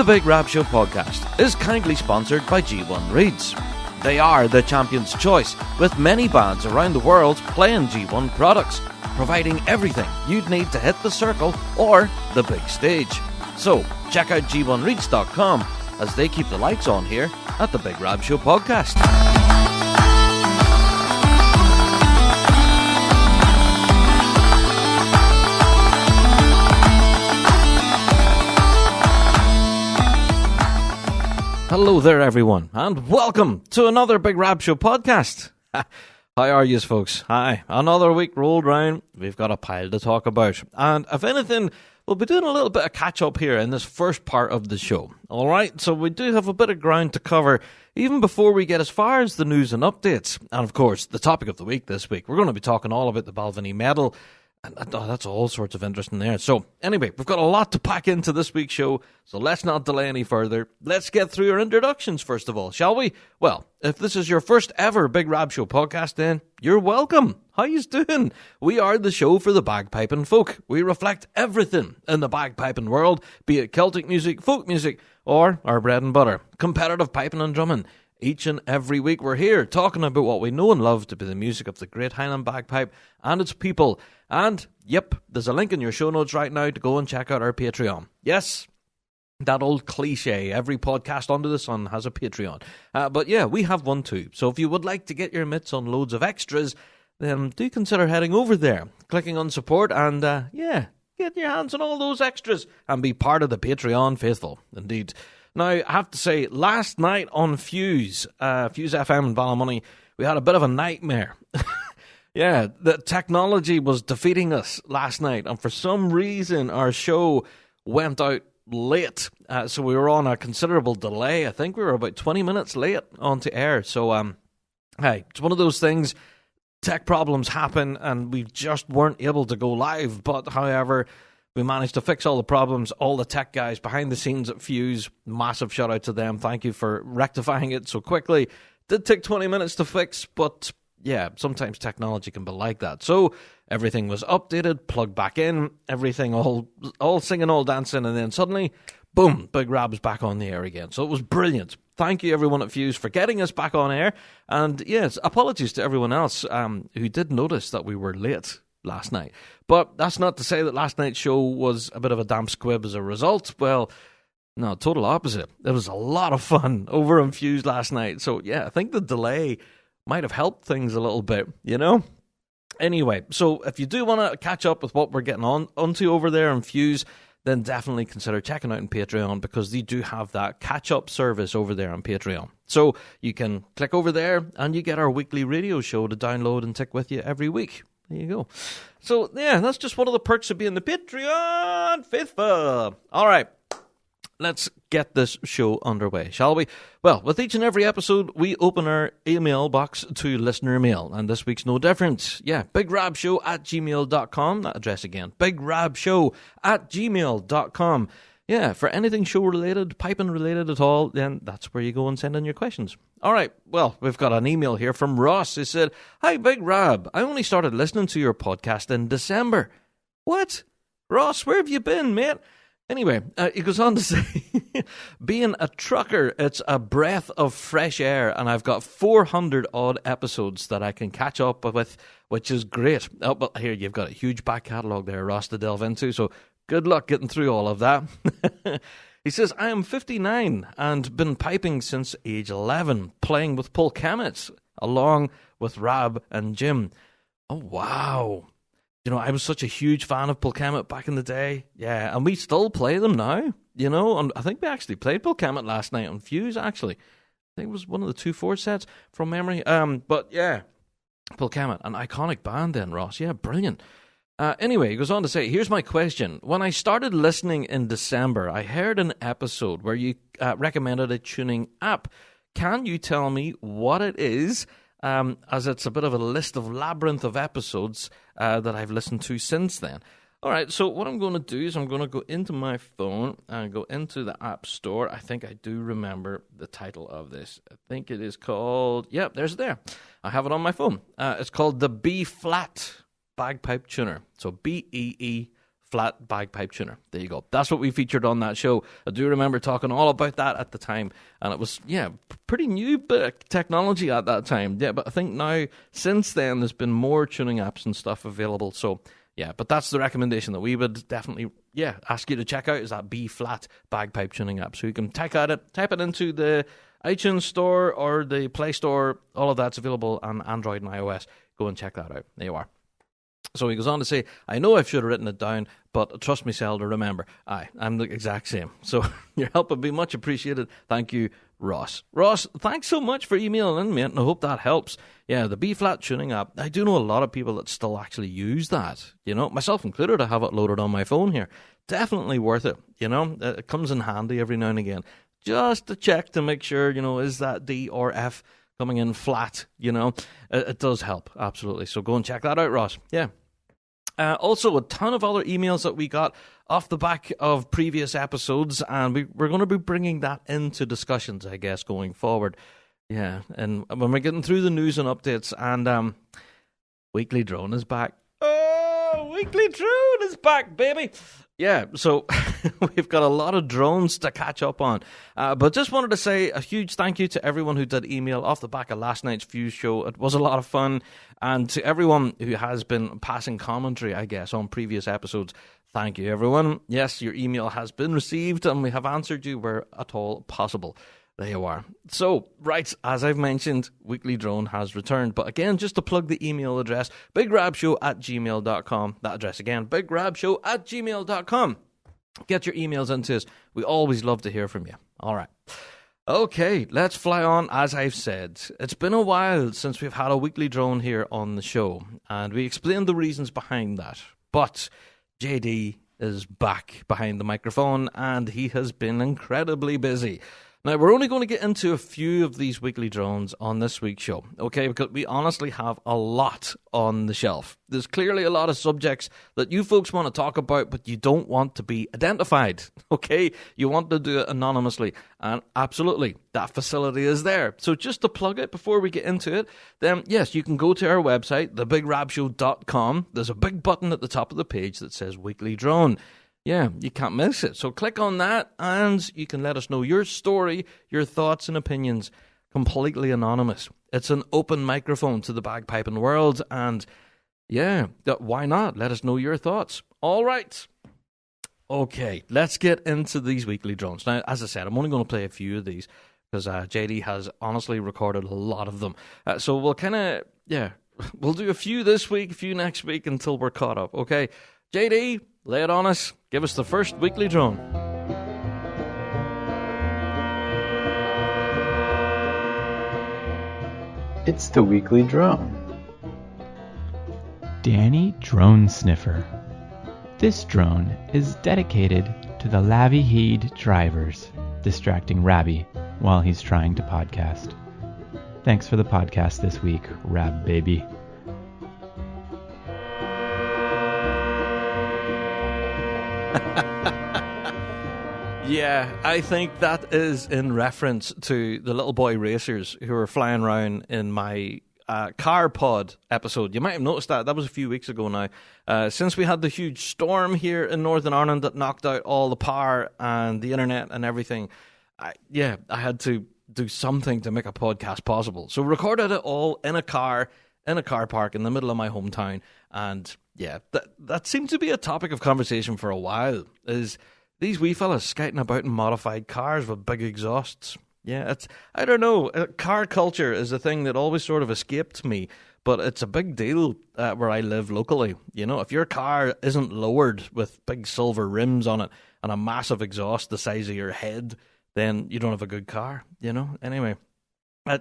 Big Rab Show podcast is kindly sponsored by G1 Reeds. They are the champion's choice, with many bands around the world playing G1 products, providing everything you'd need to hit the circle or the big stage. So, check out g1reeds.com as they keep the lights on here at the Big Rab Show podcast. Hello there, everyone, and welcome to another Big Rab Show podcast. How are yous, folks? Hi, another week rolled round. We've got a pile to talk about, and if anything, we'll be doing a little bit of catch-up here in this first part of the show. All right, so we do have a bit of ground to cover, even before we get as far as the news and updates. And, of course, the topic of the week this week, we're going to be talking all about the Balvenie medal, and that's all sorts of interest in there. So, anyway, we've got a lot to pack into this week's show, so let's not delay any further. Let's get through our introductions first of all, shall we? Well, if this is your first ever Big Rab Show podcast, then you're welcome. How yous doing? We are the show for the bagpiping folk. We reflect everything in the bagpiping world, be it Celtic music, folk music, or our bread and butter, competitive piping and drumming. Each and every week we're here talking about what we know and love to be the music of the Great Highland Bagpipe and its people. And, yep, there's a link in your show notes right now to go and check out our Patreon. Yes, that old cliche, every podcast under the sun has a Patreon. But yeah, we have one too. So if you would like to get your mitts on loads of extras, then do consider heading over there, clicking on support, and get your hands on all those extras and be part of the Patreon faithful. Indeed. Now, I have to say, last night on Fuse FM in Balvenie, we had a bit of a nightmare. Yeah, the technology was defeating us last night, and for some reason, our show went out late. So we were on a considerable delay. I think we were about 20 minutes late onto air. So, hey, it's one of those things. Tech problems happen, and we just weren't able to go live. But, however, we managed to fix all the problems. All the tech guys behind the scenes at Fuse, massive shout out to them. Thank you for rectifying it so quickly. Did take 20 minutes to fix, but yeah, sometimes technology can be like that. So everything was updated, plugged back in, everything all singing, all dancing, and then suddenly, boom, Big Rab's back on the air again. So it was brilliant. Thank you, everyone at Fuse, for getting us back on air. And yes, apologies to everyone else who did notice that we were late last night. But that's not to say that last night's show was a bit of a damp squib as a result. Well, no, total opposite. It was a lot of fun over on Fuse last night. So yeah, I think the delay might have helped things a little bit, you know? Anyway, so if you do want to catch up with what we're getting onto over there on Fuse, then definitely consider checking out on Patreon, because they do have that catch-up service over there on Patreon. So you can click over there and you get our weekly radio show to download and take with you every week. There you go. So, yeah, that's just one of the perks of being the Patreon faithful. All right, let's get this show underway, shall we? Well, with each and every episode, we open our email box to listener mail, and this week's no different. Yeah, bigrabshow@gmail.com. That address again, bigrabshow@gmail.com. Yeah, for anything show-related, piping-related at all, then that's where you go and send in your questions. All right, well, we've got an email here from Ross. He said, "Hi, Big Rab. I only started listening to your podcast in December." What? Ross, where have you been, mate? Anyway, he goes on to say, "Being a trucker, it's a breath of fresh air, and I've got 400-odd episodes that I can catch up with, which is great." Oh, well, here, you've got a huge back catalogue there, Ross, to delve into, so good luck getting through all of that. He says, "I am 59 and been piping since age 11, playing with Paul Kemet, along with Rab and Jim." Oh, wow. You know, I was such a huge fan of Paul Kemet back in the day. Yeah, and we still play them now, you know. And I think we actually played Paul Kemet last night on Fuse, actually. I think it was one of the 2/4 sets from memory. But yeah, Paul Kemet, an iconic band then, Ross. Yeah, brilliant. Anyway, he goes on to say, "Here's my question. When I started listening in December, I heard an episode where you recommended a tuning app. Can you tell me what it is? As it's a bit of a list of labyrinth of episodes that I've listened to since then." All right, so what I'm going to do is I'm going to go into my phone and go into the App Store. I think I do remember the title of this. I think it is called, yep, there's it there. I have it on my phone. It's called the B-Flat Bagpipe Tuner. So B-E-E flat bagpipe tuner. There you go. That's what we featured on that show. I do remember talking all about that at the time, and it was, pretty new bit of technology at that time. Yeah, but I think now, since then, there's been more tuning apps and stuff available, so yeah, but that's the recommendation that we would definitely, ask you to check out, is that B-flat bagpipe tuning app. So you can type it into the iTunes store or the Play Store. All of that's available on Android and iOS. Go and check that out. There you are. So he goes on to say, I know I should have written it down, but trust me, Sel, to remember. I'm the exact same. So your help would be much appreciated. Thank you, Ross. Ross, thanks so much for emailing in, mate, and I hope that helps. Yeah, the B-flat tuning app, I do know a lot of people that still actually use that, myself included. I have it loaded on my phone here. Definitely worth it, It comes in handy every now and again, just to check to make sure, is that D or F coming in flat, It does help, absolutely. So go and check that out, Ross. Yeah. Also, a ton of other emails that we got off the back of previous episodes, and we're going to be bringing that into discussions, I guess, going forward. Yeah, and when we're getting through the news and updates, and Weekly Drone is back. Oh, Weekly Drone is back, baby! Yeah, so we've got a lot of drones to catch up on. But just wanted to say a huge thank you to everyone who did email off the back of last night's Fuse show. It was a lot of fun. And to everyone who has been passing commentary, I guess, on previous episodes, thank you, everyone. Yes, your email has been received, and we have answered you where at all possible. There you are. So, right, as I've mentioned, Weekly Drone has returned. But again, just to plug the email address, bigrabshow@gmail.com. That address again, bigrabshow@gmail.com. Get your emails into us. We always love to hear from you. All right. Okay, let's fly on. As I've said, it's been a while since we've had a Weekly Drone here on the show, and we explained the reasons behind that. But JD is back behind the microphone, and he has been incredibly busy. Now, we're only going to get into a few of these weekly drones on this week's show, okay, because we honestly have a lot on the shelf. There's clearly a lot of subjects that you folks want to talk about, but you don't want to be identified, okay? You want to do it anonymously, and absolutely, that facility is there. So just to plug it before we get into it, then yes, you can go to our website, thebigrabshow.com. There's a big button at the top of the page that says Weekly Drone. Yeah, you can't miss it. So click on that, and you can let us know your story, your thoughts and opinions, completely anonymous. It's an open microphone to the bagpiping world, and yeah, why not? Let us know your thoughts. All right. Okay, let's get into these weekly drones. Now, as I said, I'm only going to play a few of these, because JD has honestly recorded a lot of them. So we'll we'll do a few this week, a few next week, until we're caught up, okay? JD, lay it on us. Give us the first weekly drone. It's the weekly drone. Danny Drone Sniffer. This drone is dedicated to the Lavvyheed drivers, distracting Rabby while he's trying to podcast. Thanks for the podcast this week, Rab baby. Yeah, I think that is in reference to the little boy racers who were flying around in my car pod episode. You might have noticed that. That was a few weeks ago now. Since we had the huge storm here in Northern Ireland that knocked out all the power and the internet and everything, I had to do something to make a podcast possible. So recorded it all in a car park in the middle of my hometown. And yeah, that seemed to be a topic of conversation for a while, is these wee fellas skating about in modified cars with big exhausts. Yeah, I don't know. Car culture is a thing that always sort of escaped me, but it's a big deal where I live locally. You know, if your car isn't lowered with big silver rims on it and a massive exhaust the size of your head, then you don't have a good car, you know? Anyway,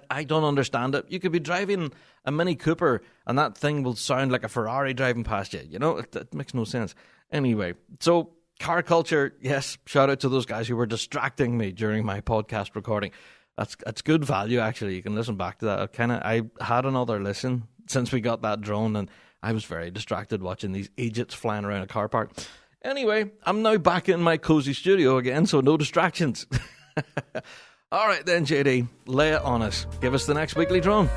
I don't understand it. You could be driving a Mini Cooper and that thing will sound like a Ferrari driving past you. You know, it makes no sense. Anyway, so car culture, yes, shout out to those guys who were distracting me during my podcast recording. That's good value, actually. You can listen back to that. I had another listen since we got that drone, and I was very distracted watching these idiots flying around a car park. Anyway, I'm now back in my cozy studio again, so no distractions. All right then, JD, lay it on us. Give us the next weekly drone.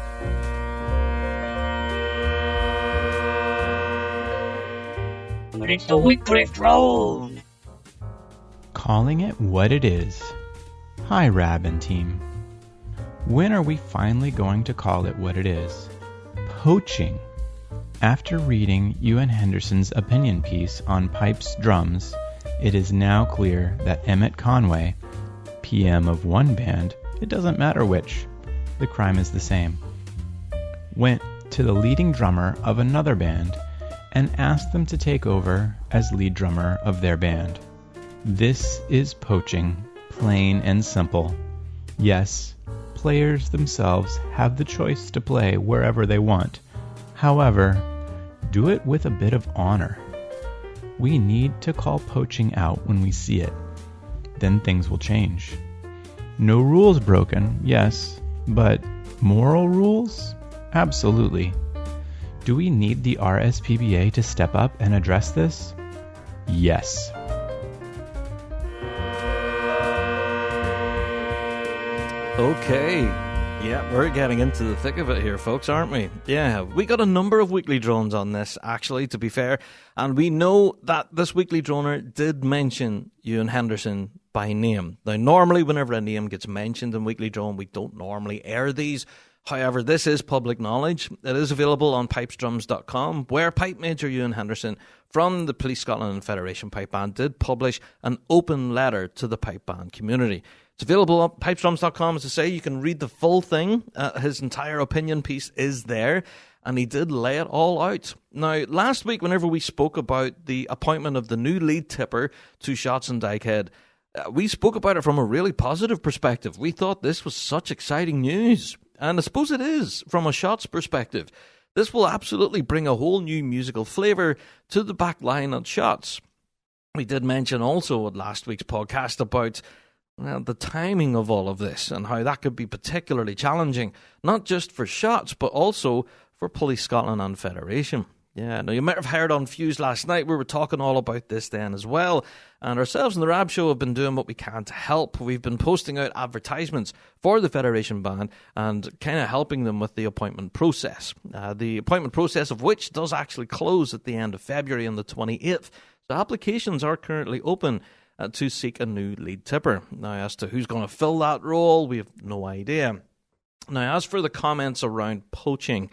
It's the weekly drone. Calling it what it is. Hi, Rab and team. When are we finally going to call it what it is? Poaching. After reading Ewan Henderson's opinion piece on pipes drums, it is now clear that Emmett Conway, PM of one band, it doesn't matter which, the crime is the same, went to the leading drummer of another band and asked them to take over as lead drummer of their band. This is poaching, plain and simple. Yes, players themselves have the choice to play wherever they want. However, do it with a bit of honor. We need to call poaching out when we see it. Then things will change. No rules broken, yes, but moral rules? Absolutely. Do we need the RSPBA to step up and address this? Yes. Okay. Yeah, we're getting into the thick of it here, folks, aren't we? Yeah, we got a number of weekly drones on this, actually, to be fair. And we know that this weekly droner did mention Ewan Henderson by name. Now, normally, whenever a name gets mentioned in weekly drone, we don't normally air these. However, this is public knowledge. It is available on pipesdrums.com, where Pipe Major Ewan Henderson from the Police Scotland and Federation Pipe Band did publish an open letter to the pipe band community. It's available on pipesdrums.com. As I say, you can read the full thing. His entire opinion piece is there, and he did lay it all out. Now, last week, whenever we spoke about the appointment of the new lead tipper to Shots and Dykehead, we spoke about it from a really positive perspective. We thought this was such exciting news, and I suppose it is from a Shots perspective. This will absolutely bring a whole new musical flavour to the back line at Shots. We did mention also at last week's podcast about the timing of all of this and how that could be particularly challenging, not just for Shots, but also for Police Scotland and Federation. Yeah, now you might have heard on Fuse last night, we were talking all about this then as well, and ourselves and the Rab Show have been doing what we can to help. We've been posting out advertisements for the Federation band and kind of helping them with the appointment process. The appointment process of which does actually close at the end of February on the 28th, so applications are currently open to seek a new lead tipper. Now, as to who's going to fill that role, we have no idea. Now, as for the comments around poaching,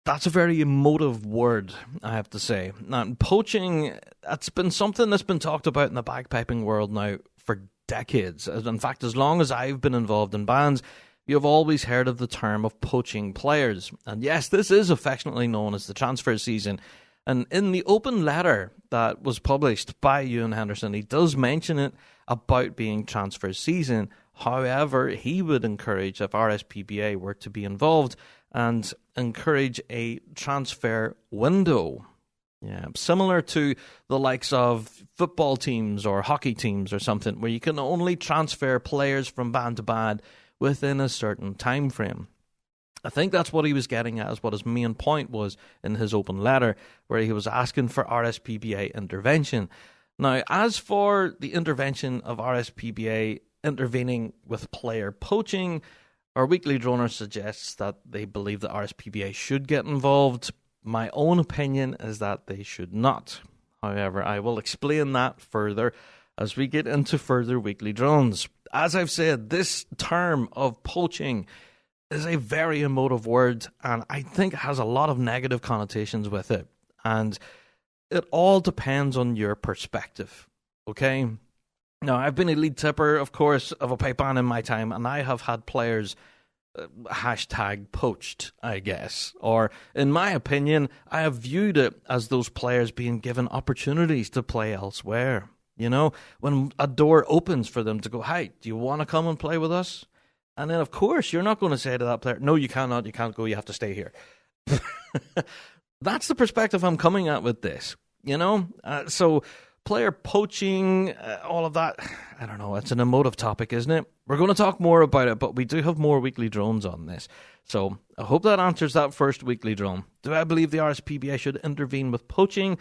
that's a very emotive word, I have to say. Now, poaching, it's been something that's been talked about in the bagpiping world now for decades. In fact, as long as I've been involved in bands, you've always heard of the term of poaching players. And yes, this is affectionately known as the transfer season. And in the open letter that was published by Ewan Henderson, he does mention it about being transfer season. However, he would encourage, if RSPBA were to be involved, and encourage a transfer window. Yeah, similar to the likes of football teams or hockey teams or something, where you can only transfer players from band to band within a certain time frame. I think that's what he was getting at, is what his main point was in his open letter, where he was asking for RSPBA intervention. Now, as for the intervention of RSPBA intervening with player poaching, our weekly droner suggests that they believe that RSPBA should get involved. My own opinion is that they should not. However, I will explain that further as we get into further weekly drones. As I've said, this term of poaching is a very emotive word, and I think it has a lot of negative connotations with it. And it all depends on your perspective, okay? Now, I've been a lead tipper, of course, of a pipe band in my time, and I have had players hashtag poached, I guess. Or, in my opinion, I have viewed it as those players being given opportunities to play elsewhere. You know, when a door opens for them to go, "Hi, do you want to come and play with us?" And then, of course, you're not going to say to that player, "No, you cannot, you can't go, you have to stay here." That's the perspective I'm coming at with this, you know? So, player poaching, all of that, I don't know, it's an emotive topic, isn't it? We're going to talk more about it, but we do have more weekly drones on this. So, I hope that answers that first weekly drone. Do I believe the RSPBA should intervene with poaching?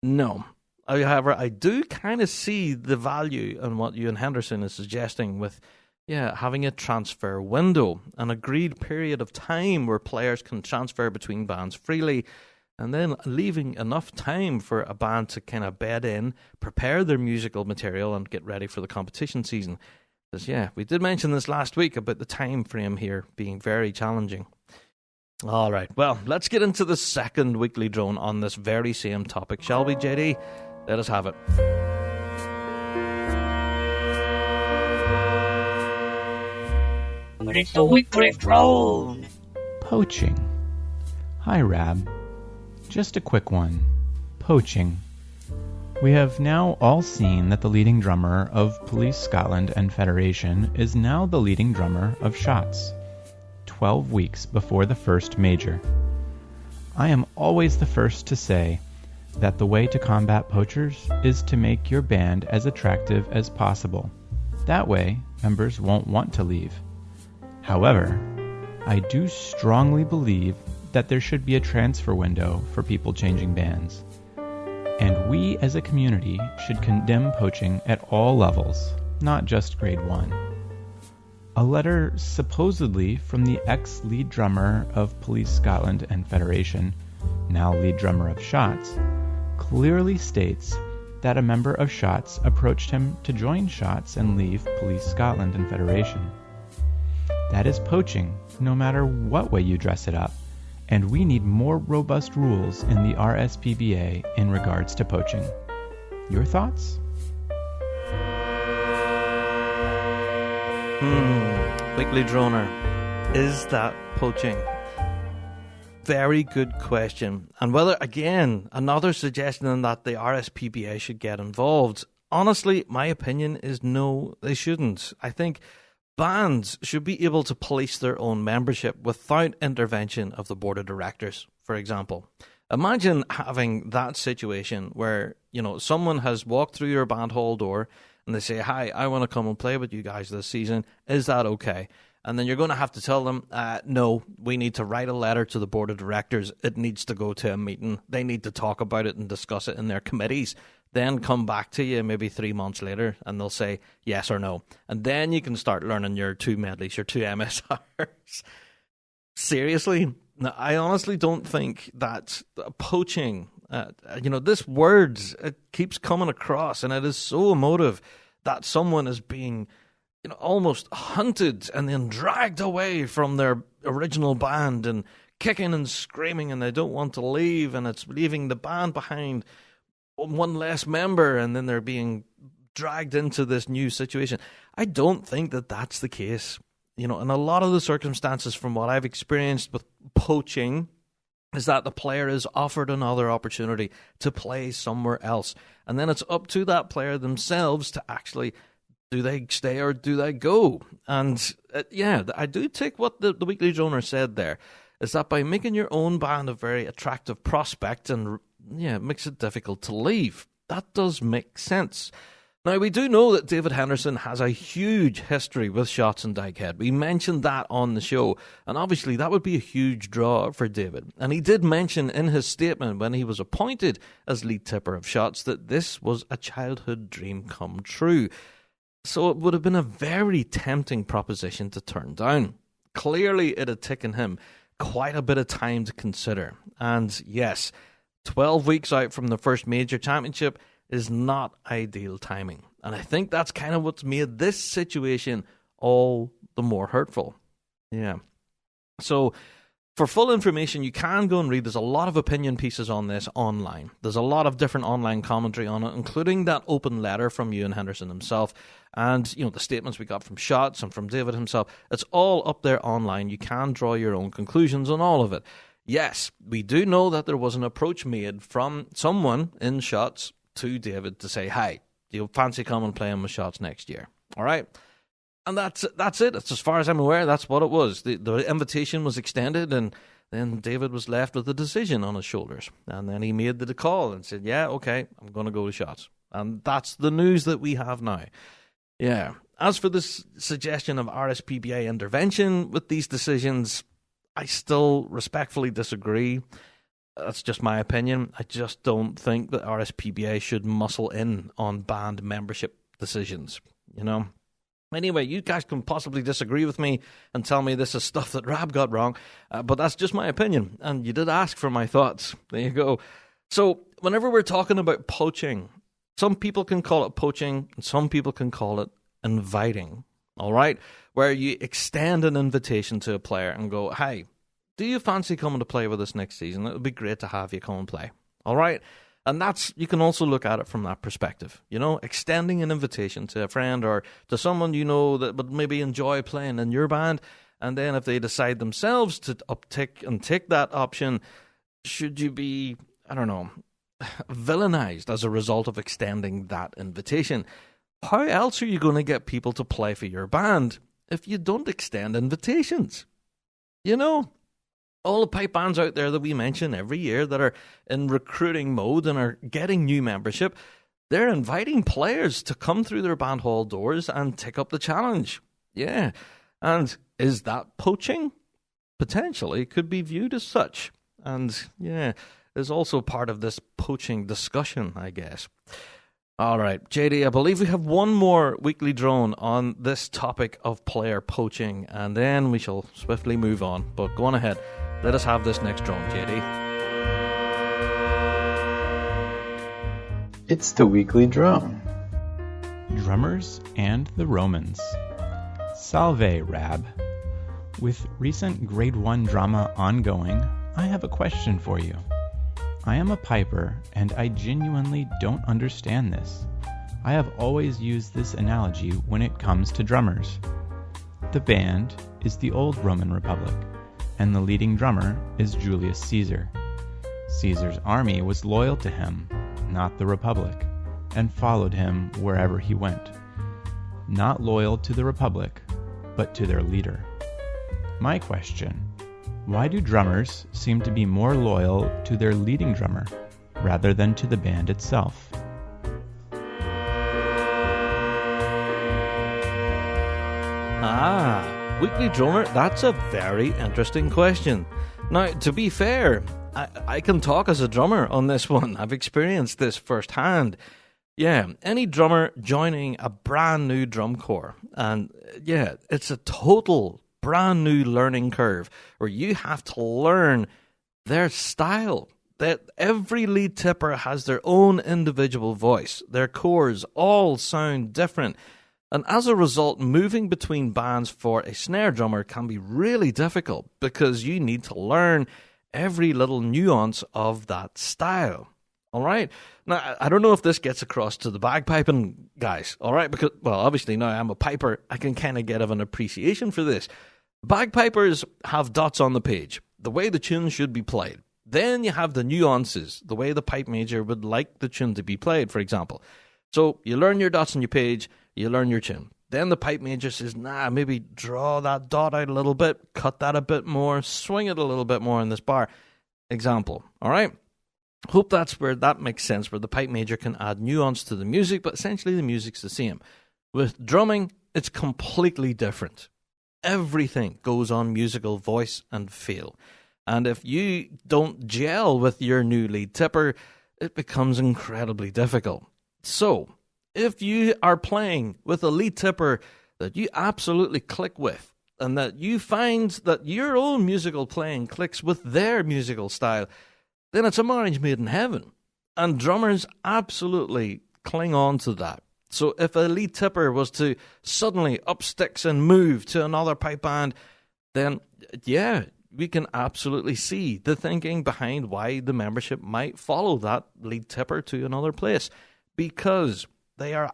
No. However, I do kind of see the value in what Ewan Henderson is suggesting with having a transfer window, an agreed period of time where players can transfer between bands freely. and then leaving enough time for a band to kind of bed in, prepare their musical material, and get ready for the competition season. Because, yeah, we did mention this last week about the time frame here being very challenging. All right, well, let's get into the second weekly drone on this very same topic, shall we, JD? Let us have it. It's the weekly drone. Poaching. Hi, Rab. Just a quick one. Poaching. We have now all seen that the leading drummer of Police Scotland and Federation is now the leading drummer of Shots, 12 weeks before the first major. I am always the first to say that the way to combat poachers is to make your band as attractive as possible. That way, members won't want to leave. However, I do strongly believe that there should be a transfer window for people changing bands. And we as a community should condemn poaching at all levels, not just grade 1. A letter supposedly from the ex-lead drummer of Police Scotland and Federation, now lead drummer of Shots, clearly states that a member of Shots approached him to join Shots and leave Police Scotland and Federation. That is poaching, no matter what way you dress it up. And we need more robust rules in the RSPBA in regards to poaching. Your thoughts? Weekly Droner, is that poaching? Very good question. And whether, again, another suggestion that the RSPBA should get involved. Honestly, my opinion is no, they shouldn't. I think bands should be able to police their own membership without intervention of the board of directors, for example. Imagine having that situation where, someone has walked through your band hall door and they say, "Hi, I want to come and play with you guys this season. Is that okay?" And then you're going to have to tell them, no, we need to write a letter to the board of directors. It needs to go to a meeting. They need to talk about it and discuss it in their committees. Then come back to you maybe 3 months later and they'll say yes or no. And then you can start learning your 2 medleys, your 2 MSRs. Seriously? Now, I honestly don't think that poaching, this word, it keeps coming across and it is so emotive that someone is being almost hunted and then dragged away from their original band and kicking and screaming and they don't want to leave and it's leaving the band behind one less member and then they're being dragged into this new situation. I don't think that that's the case. In a lot of the circumstances from what I've experienced with poaching is that the player is offered another opportunity to play somewhere else. And then it's up to that player themselves to actually, do they stay or do they go? And I do take what the Weekly Droner said there, is that by making your own band a very attractive prospect and it makes it difficult to leave. That does make sense. Now, we do know that David Henderson has a huge history with Shots and Dykehead. We mentioned that on the show, and obviously that would be a huge draw for David. And he did mention in his statement when he was appointed as lead tipper of Shots that this was a childhood dream come true. So it would have been a very tempting proposition to turn down. Clearly, it had taken him quite a bit of time to consider. And yes, 12 weeks out from the first major championship is not ideal timing. And I think that's kind of what's made this situation all the more hurtful. Yeah. So for full information, you can go and read. There's a lot of opinion pieces on this online. There's a lot of different online commentary on it, including that open letter from Ewan Henderson himself and, the statements we got from Shots and from David himself. It's all up there online. You can draw your own conclusions on all of it. Yes, we do know that there was an approach made from someone in Shots to David to say, "Hi, do you fancy coming and playing with Shots next year?" All right? And that's it. It's, as far as I'm aware, that's what it was. The invitation was extended, and then David was left with a decision on his shoulders. And then he made the call and said, "Yeah, okay, I'm going to go to Shots." And that's the news that we have now. Yeah. As for this suggestion of RSPBA intervention with these decisions, I still respectfully disagree. That's just my opinion. I just don't think that RSPBA should muscle in on band membership decisions, Anyway, you guys can possibly disagree with me and tell me this is stuff that Rab got wrong, but that's just my opinion, and you did ask for my thoughts. There you go. So, whenever we're talking about poaching, some people can call it poaching, and some people can call it inviting, all right? Where you extend an invitation to a player and go, hey, do you fancy coming to play with us next season? It would be great to have you come and play, all right? And you can also look at it from that perspective, extending an invitation to a friend or to someone that would maybe enjoy playing in your band. And then if they decide themselves to uptick and take that option, should you be, villainized as a result of extending that invitation? How else are you going to get people to play for your band if you don't extend invitations? All the pipe bands out there that we mention every year that are in recruiting mode and are getting new membership, they're inviting players to come through their band hall doors and take up the challenge. Yeah. And is that poaching? Potentially could be viewed as such. And yeah, is also part of this poaching discussion, I guess. All right, JD, I believe we have one more weekly drone on this topic of player poaching, and then we shall swiftly move on. But go on ahead. Let us have this next drone, JD. It's the weekly drone. Drummers and the Romans. Salve, Rab. With recent Grade 1 drama ongoing, I have a question for you. I am a piper, and I genuinely don't understand this. I have always used this analogy when it comes to drummers. The band is the old Roman Republic, and the leading drummer is Julius Caesar. Caesar's army was loyal to him, not the Republic, and followed him wherever he went. Not loyal to the Republic, but to their leader. My question: why do drummers seem to be more loyal to their leading drummer rather than to the band itself? Weekly drummer, that's a very interesting question. Now, to be fair, I can talk as a drummer on this one. I've experienced this firsthand. Yeah, any drummer joining a brand new drum corps, and yeah, it's a total brand new learning curve where you have to learn their style. That every lead tipper has their own individual voice. Their chords all sound different. And as a result, moving between bands for a snare drummer can be really difficult because you need to learn every little nuance of that style. All right? Now, I don't know if this gets across to the bagpiping guys, all right? Because, well, obviously now I'm a piper, I can kind of get of an appreciation for this. Bagpipers have dots on the page, the way the tune should be played. Then you have the nuances, the way the pipe major would like the tune to be played, for example. So you learn your dots on your page, you learn your tune. Then the pipe major says, maybe draw that dot out a little bit, cut that a bit more, swing it a little bit more in this bar. Example, all right? Hope that's where that makes sense, where the pipe major can add nuance to the music, but essentially the music's the same. With drumming, it's completely different. Everything goes on musical voice and feel. And if you don't gel with your new lead tipper, it becomes incredibly difficult. So, if you are playing with a lead tipper that you absolutely click with, and that you find that your own musical playing clicks with their musical style, then it's a marriage made in heaven. And drummers absolutely cling on to that. So if a lead tipper was to suddenly up sticks and move to another pipe band, then yeah, we can absolutely see the thinking behind why the membership might follow that lead tipper to another place. Because they are,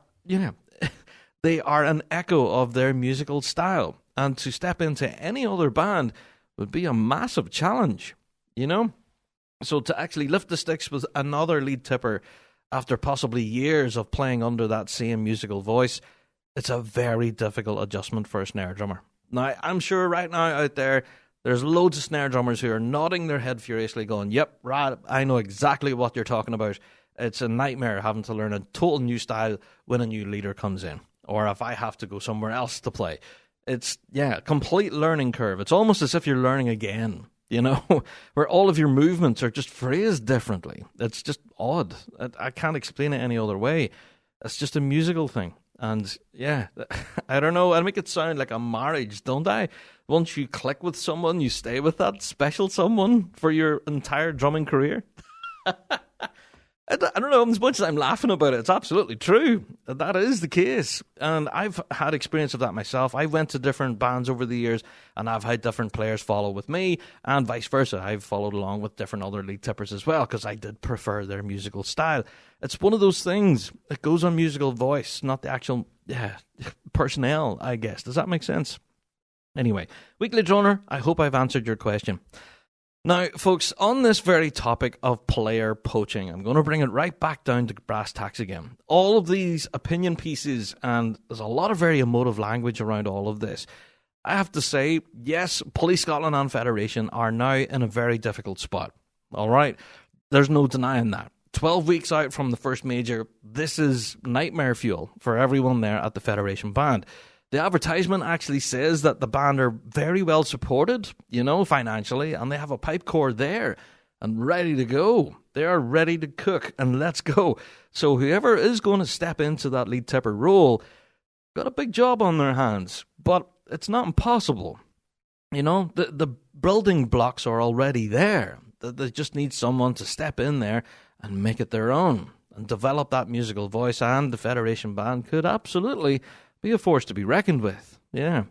they are an echo of their musical style. And to step into any other band would be a massive challenge, So to actually lift the sticks with another lead tipper after possibly years of playing under that same musical voice, it's a very difficult adjustment for a snare drummer. Now, I'm sure right now out there's loads of snare drummers who are nodding their head furiously going, yep, Rad, I know exactly what you're talking about. It's a nightmare having to learn a total new style when a new leader comes in, or if I have to go somewhere else to play. It's, a complete learning curve. It's almost as if you're learning again, where all of your movements are just phrased differently. It's just odd. I can't explain it any other way. It's just a musical thing. And yeah, I don't know, I make it sound like a marriage, don't I? Once you click with someone, you stay with that special someone for your entire drumming career. I don't know, as much as I'm laughing about it, it's absolutely true. That is the case. And I've had experience of that myself. I went to different bands over the years, and I've had different players follow with me, and vice versa. I've followed along with different other lead tippers as well, because I did prefer their musical style. It's one of those things. It goes on musical voice, not the actual personnel, I guess. Does that make sense? Anyway, Weekly Droner, I hope I've answered your question. Now, folks, on this very topic of player poaching, I'm going to bring it right back down to brass tacks again. All of these opinion pieces, and there's a lot of very emotive language around all of this. I have to say, yes, Police Scotland and Federation are now in a very difficult spot. All right? There's no denying that. 12 weeks out from the first major, this is nightmare fuel for everyone there at the Federation band. The advertisement actually says that the band are very well supported, financially, and they have a pipe corps there and ready to go. They are ready to cook, and let's go. So whoever is going to step into that lead tipper role got a big job on their hands, but it's not impossible. The building blocks are already there. They just need someone to step in there and make it their own and develop that musical voice, and the Federation band could absolutely be a force to be reckoned with. Yeah.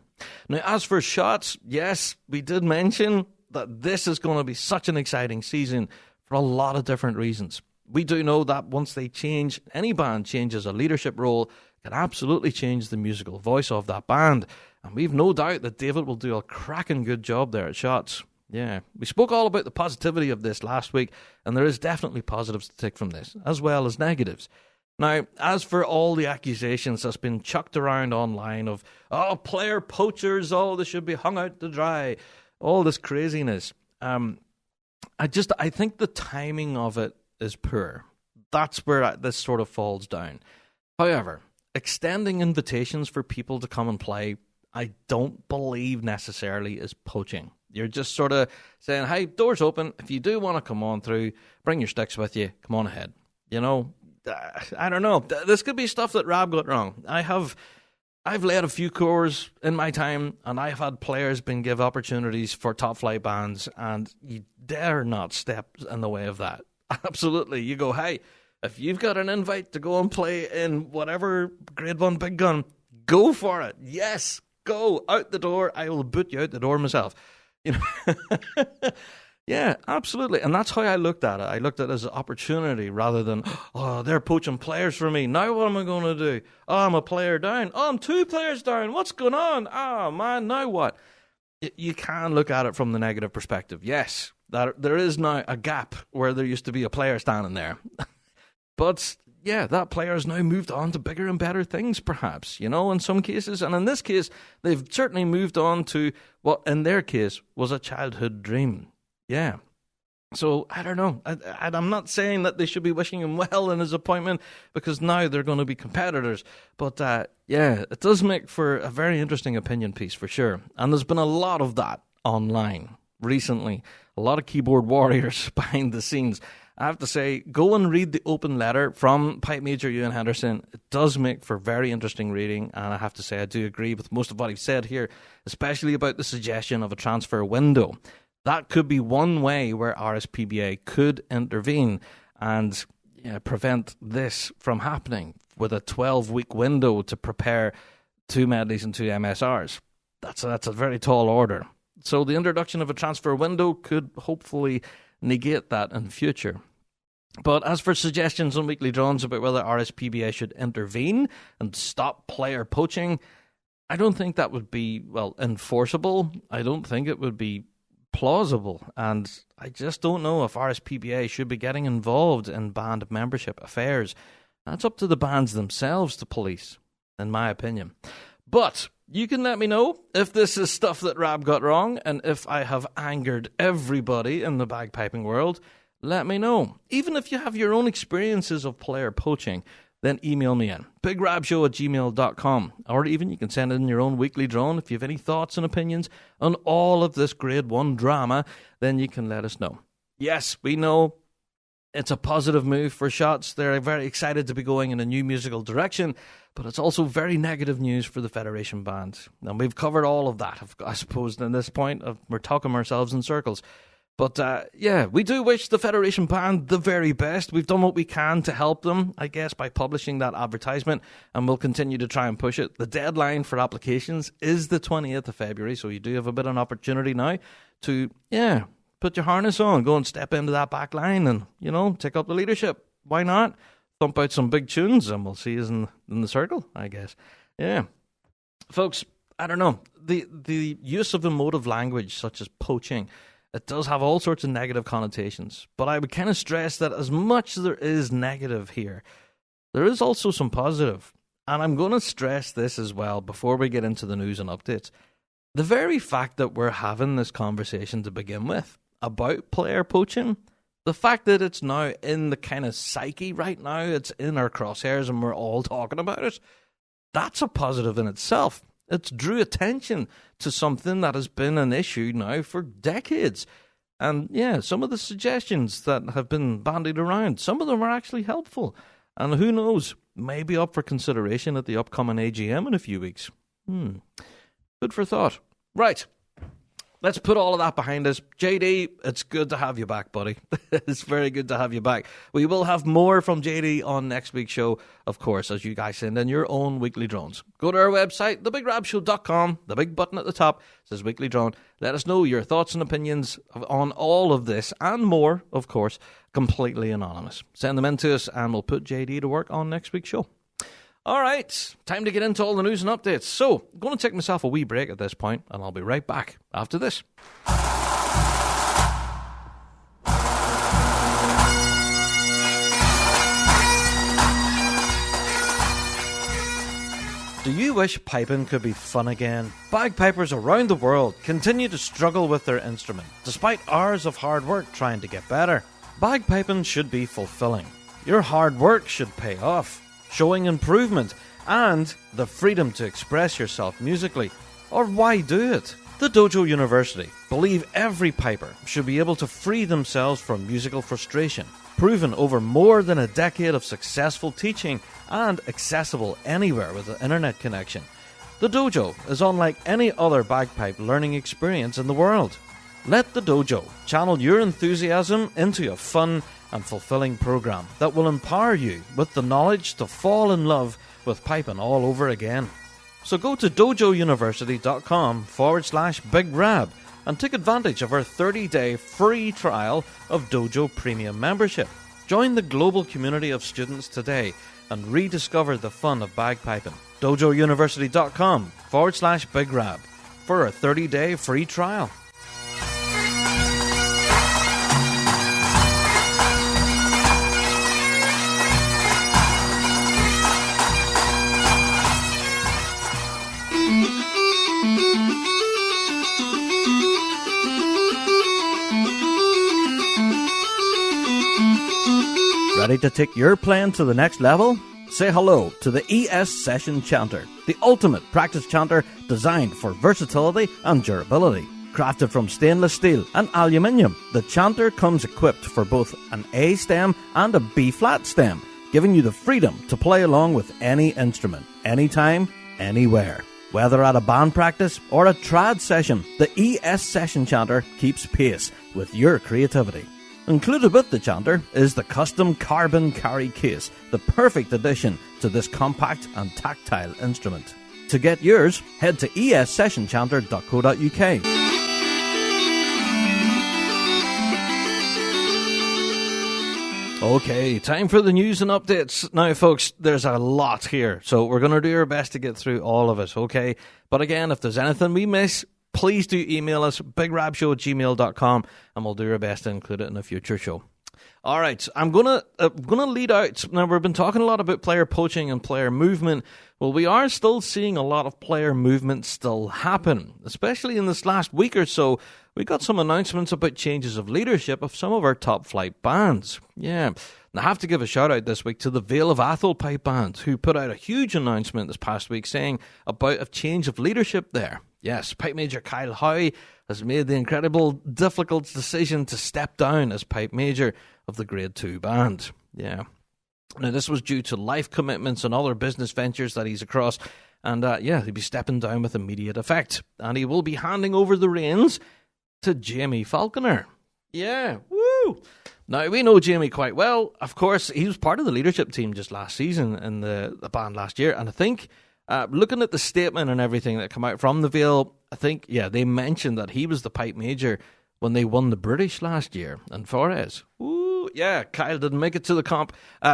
Now, as for shots, yes, we did mention that this is going to be such an exciting season for a lot of different reasons. We do know that once they change, any band changes a leadership role, can absolutely change the musical voice of that band. And we've no doubt that David will do a cracking good job there at shots. Yeah. We spoke all about the positivity of this last week, and there is definitely positives to take from this, as well as negatives. Now, as for all the accusations that's been chucked around online of, player poachers, they should be hung out to dry, all this craziness, I think the timing of it is poor. That's where this sort of falls down. However, extending invitations for people to come and play, I don't believe necessarily is poaching. You're just sort of saying, hey, door's open. If you do want to come on through, bring your sticks with you, come on ahead. I don't know. This could be stuff that Rab got wrong. I've led a few corps in my time, and I've had players been given opportunities for top flight bands, and you dare not step in the way of that. Absolutely. You go, hey, if you've got an invite to go and play in whatever Grade 1 big gun, go for it. Yes, go out the door. I will boot you out the door myself. Yeah, absolutely. And that's how I looked at it. I looked at it as an opportunity rather than, they're poaching players for me. Now what am I going to do? I'm a player down. I'm 2 players down. What's going on? Man, now what? You can look at it from the negative perspective. Yes, that there is now a gap where there used to be a player standing there. But yeah, that player has now moved on to bigger and better things, perhaps, in some cases. And in this case, they've certainly moved on to what, in their case, was a childhood dream. Yeah. So, I don't know. I'm not saying that they should be wishing him well in his appointment, because now they're going to be competitors. But, it does make for a very interesting opinion piece, for sure. And there's been a lot of that online recently. A lot of keyboard warriors behind the scenes. I have to say, go and read the open letter from Pipe Major Ewan Henderson. It does make for very interesting reading, and I have to say I do agree with most of what he said here, especially about the suggestion of a transfer window. That could be one way where RSPBA could intervene and prevent this from happening with a 12-week window to prepare 2 medleys and 2 MSRs. That's a very tall order. So the introduction of a transfer window could hopefully negate that in the future. But as for suggestions on Weekly Drones about whether RSPBA should intervene and stop player poaching, I don't think that would be, enforceable. I don't think it would be plausible, and I just don't know if RSPBA should be getting involved in band membership affairs. That's up to the bands themselves to police, in my opinion. But you can let me know if this is stuff that Rab got wrong, and if I have angered everybody in the bagpiping world. Let me know. Even if you have your own experiences of player poaching, then email me in, bigrabshow@gmail.com. Or even you can send in your own weekly drone. If you have any thoughts and opinions on all of this Grade 1 drama, then you can let us know. Yes, we know It's a positive move for Shots. They're very excited to be going in a new musical direction, but it's also very negative news for the Federation band. And we've covered all of that, I suppose, at this point. We're talking ourselves in circles. But we do wish the Federation band the very best. We've done what we can to help them, I guess, by publishing that advertisement, and we'll continue to try and push it. The deadline for applications is the 20th of February, so you do have a bit of an opportunity now to, put your harness on, go and step into that back line and, take up the leadership. Why not? Thump out some big tunes and we'll see you in the circle, I guess. Yeah. Folks, I don't know. The use of emotive language such as poaching, it does have all sorts of negative connotations. But I would kind of stress that as much as there is negative here, there is also some positive. And I'm going to stress this as well before we get into the news and updates. The very fact that we're having this conversation to begin with about player poaching, the fact that it's now in the kind of psyche right now, it's in our crosshairs and we're all talking about it, that's a positive in itself. It's drew attention to something that has been an issue now for decades. And some of the suggestions that have been bandied around, some of them are actually helpful. And who knows, maybe up for consideration at the upcoming AGM in a few weeks. Good for thought. Right. Let's put all of that behind us. JD, it's good to have you back, buddy. It's very good to have you back. We will have more from JD on next week's show, of course, as you guys send in your own weekly drones. Go to our website, thebigrabshow.com. The big button at the top says weekly drone. Let us know your thoughts and opinions on all of this and more, of course, completely anonymous. Send them in to us and we'll put JD to work on next week's show. All right, time to get into all the news and updates. So, I'm going to take myself a wee break at this point, and I'll be right back after this. Do you wish piping could be fun again? Bagpipers around the world continue to struggle with their instrument, despite hours of hard work trying to get better. Bagpiping should be fulfilling. Your hard work should pay off, showing improvement and the freedom to express yourself musically. Or why do it? The Dojo University believe every piper should be able to free themselves from musical frustration, proven over more than a decade of successful teaching and accessible anywhere with an internet connection. The Dojo is unlike any other bagpipe learning experience in the world. Let the Dojo channel your enthusiasm into a fun and fulfilling program that will empower you with the knowledge to fall in love with piping all over again. So go to dojouniversity.com/Big Rab and take advantage of our 30-day free trial of Dojo Premium membership. Join the global community of students today and rediscover the fun of bagpiping. dojouniversity.com/Big Rab for a 30-day free trial. Ready to take your playing to the next level? Say hello to the ES Session Chanter, the ultimate practice chanter designed for versatility and durability. Crafted from stainless steel and aluminium, the chanter comes equipped for both an A stem and a B flat stem, giving you the freedom to play along with any instrument, anytime, anywhere. Whether at a band practice or a trad session, the ES Session Chanter keeps pace with your creativity. Included with the chanter is the custom carbon carry case, the perfect addition to this compact and tactile instrument. To get yours, head to essessionchanter.co.uk. Okay, time for the news and updates. Now, folks, there's a lot here, so we're going to do our best to get through all of it, okay? But again, if there's anything we miss, please do email us, bigrabshow@gmail.com, and we'll do our best to include it in a future show. All right, I'm gonna lead out. Now, we've been talking a lot about player poaching and player movement. Well, we are still seeing a lot of player movement still happen, especially in this last week or so. We got some announcements about changes of leadership of some of our top flight bands. Yeah. And I have to give a shout out this week to the Vale of Atholl Pipe Band, who put out a huge announcement this past week saying about a change of leadership there. Yes, Pipe Major Kyle Howe has made the incredible, difficult decision to step down as Pipe Major of the Grade 2 band. Yeah. Now, this was due to life commitments and other business ventures that he's across. And, he'll be stepping down with immediate effect. And he will be handing over the reins to Jamie Falconer. Yeah, woo! Now, we know Jamie quite well. Of course, he was part of the leadership team just last season in the band last year. And I think, looking at the statement and everything that came out from the Vale, I think, they mentioned that he was the Pipe Major when they won the British last year in Forres. Woo! Yeah, Kyle didn't make it to the comp.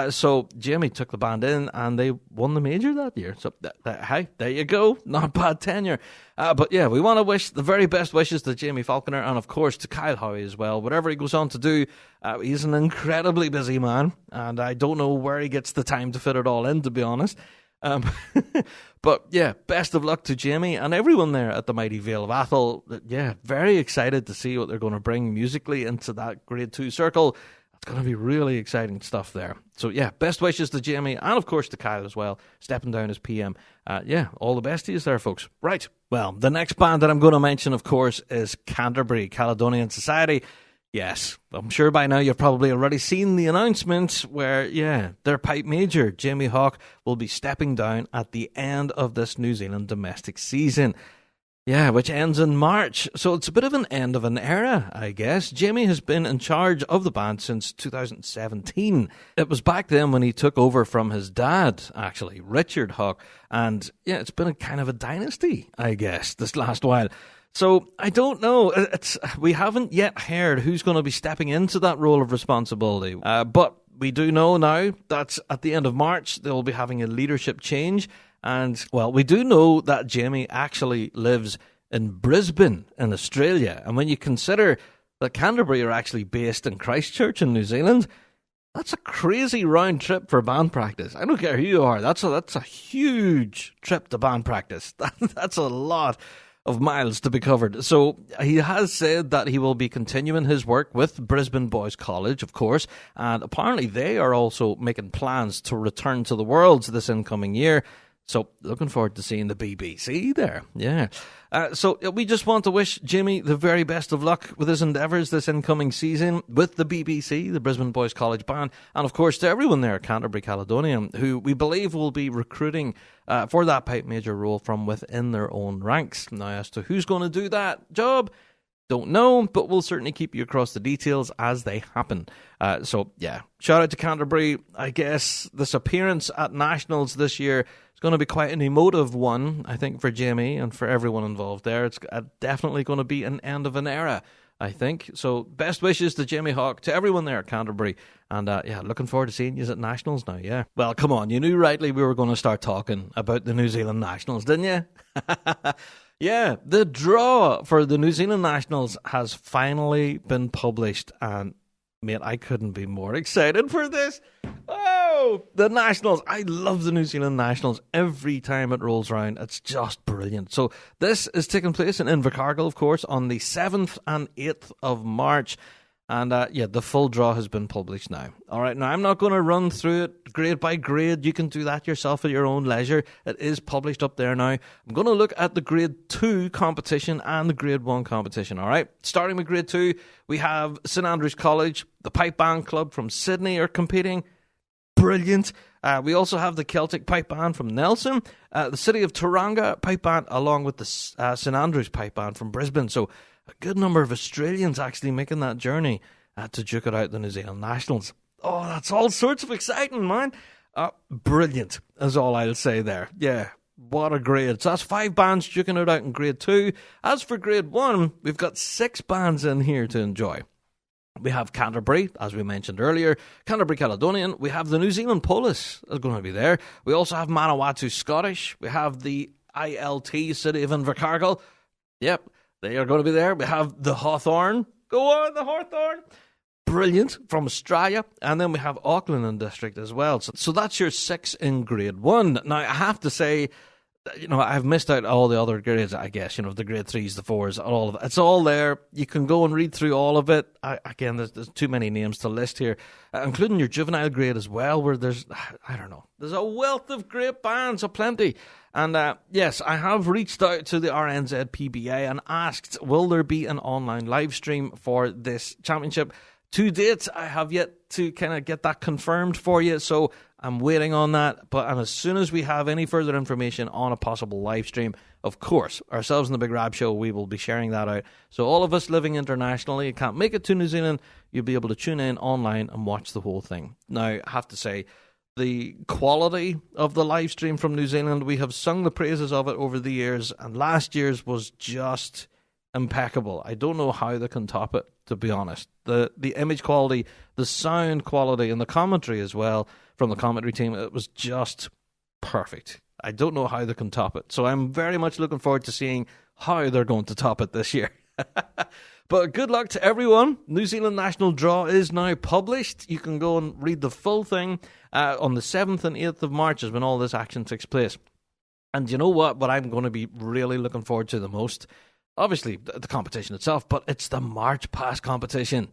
So Jamie took the band in and they won the major that year. So, hey, there you go. Not bad tenure. But yeah, we want to wish the very best wishes to Jamie Falconer and, of course, to Kyle Howe as well. Whatever he goes on to do, he's an incredibly busy man. And I don't know where he gets the time to fit it all in, to be honest. But yeah, best of luck to Jamie and everyone there at the mighty Vale of Atholl. Yeah, very excited to see what they're going to bring musically into that Grade 2 circle. It's going to be really exciting stuff there. So yeah, best wishes to Jamie and of course to Kyle as well, stepping down as PM. All the best to you there, folks. Right, well, the next band that I'm going to mention, of course, is Canterbury Caledonian Society. Yes, I'm sure by now you've probably already seen the announcement where, their Pipe Major, Jamie Hawke, will be stepping down at the end of this New Zealand domestic season. Yeah, which ends in March. So it's a bit of an end of an era, I guess. Jamie has been in charge of the band since 2017. It was back then when he took over from his dad, actually, Richard Hawke. And it's been a kind of a dynasty, I guess, this last while. So, I don't know. We haven't yet heard who's going to be stepping into that role of responsibility. But we do know now that at the end of March, they will be having a leadership change. And, well, we do know that Jamie actually lives in Brisbane in Australia. And when you consider that Canterbury are actually based in Christchurch in New Zealand, that's a crazy round trip for band practice. I don't care who you are. That's a huge trip to band practice. That's a lot of miles to be covered. So he has said that he will be continuing his work with Brisbane Boys College, of course, and apparently they are also making plans to return to the Worlds this incoming year. So looking forward to seeing the BBC there. Yeah. So we just want to wish Jimmy the very best of luck with his endeavours this incoming season with the BBC, the Brisbane Boys College Band, and of course to everyone there at Canterbury Caledonian who we believe will be recruiting for that Pipe Major role from within their own ranks. Now, as to who's going to do that job, don't know, but we'll certainly keep you across the details as they happen. Shout out to Canterbury. I guess this appearance at Nationals this year is going to be quite an emotive one, I think, for Jamie and for everyone involved there. It's definitely going to be an end of an era, I think. So best wishes to Jamie Hawke, to everyone there at Canterbury. And looking forward to seeing you at Nationals now, yeah. Well, come on, you knew rightly we were going to start talking about the New Zealand Nationals, didn't you? Yeah, the draw for the New Zealand Nationals has finally been published, and mate, I couldn't be more excited for this. Oh, the Nationals. I love the New Zealand Nationals every time it rolls around. It's just brilliant. So this is taking place in Invercargill, of course, on the 7th and 8th of March. And the full draw has been published now. All right, now I'm not going to run through it grade by grade. You can do that yourself at your own leisure. It is published up there now. I'm going to look at the Grade 2 competition and the Grade 1 competition, all right? Starting with Grade 2, we have St Andrews College, the Pipe Band Club from Sydney are competing. Brilliant. We also have the Celtic Pipe Band from Nelson, the City of Tauranga Pipe Band, along with the St Andrews Pipe Band from Brisbane. So a good number of Australians actually making that journey to duke it out the New Zealand Nationals. Oh, that's all sorts of exciting, man. Brilliant is all I'll say there. Yeah, what a grade. So that's 5 bands duking it out in Grade 2. As for Grade 1, we've got 6 bands in here to enjoy. We have Canterbury, as we mentioned earlier, Canterbury Caledonian. We have the New Zealand Police is going to be there. We also have Manawatu Scottish. We have the ILT City of Invercargill. Yep, they are going to be there. We have the Hawthorn. Go on, the Hawthorn. Brilliant, from Australia. And then we have Auckland and District as well. So that's your 6 in Grade 1. Now, I have to say, I've missed out all the other grades, I guess, the Grade 3s, the 4s, all of it. It's all there. You can go and read through all of it. Again, there's too many names to list here, including your juvenile grade as well, where there's a wealth of great bands, aplenty. And yes, I have reached out to the RNZ PBA and asked, will there be an online live stream for this championship? To date, I have yet to kind of get that confirmed for you, so I'm waiting on that. And as soon as we have any further information on a possible live stream, of course, ourselves in the Big Rab Show, we will be sharing that out. So all of us living internationally, can't make it to New Zealand, you'll be able to tune in online and watch the whole thing. Now, I have to say, the quality of the live stream from New Zealand, we have sung the praises of it over the years, and last year's was just impeccable. I don't know how they can top it, to be honest. The image quality, the sound quality, and the commentary as well from the commentary team, it was just perfect. I don't know how they can top it. So I'm very much looking forward to seeing how they're going to top it this year. But good luck to everyone. New Zealand National Draw is now published. You can go and read the full thing on the 7th and 8th of March is when all this action takes place. And you know what I'm going to be really looking forward to the most? Obviously, the competition itself, but it's the March Pass competition.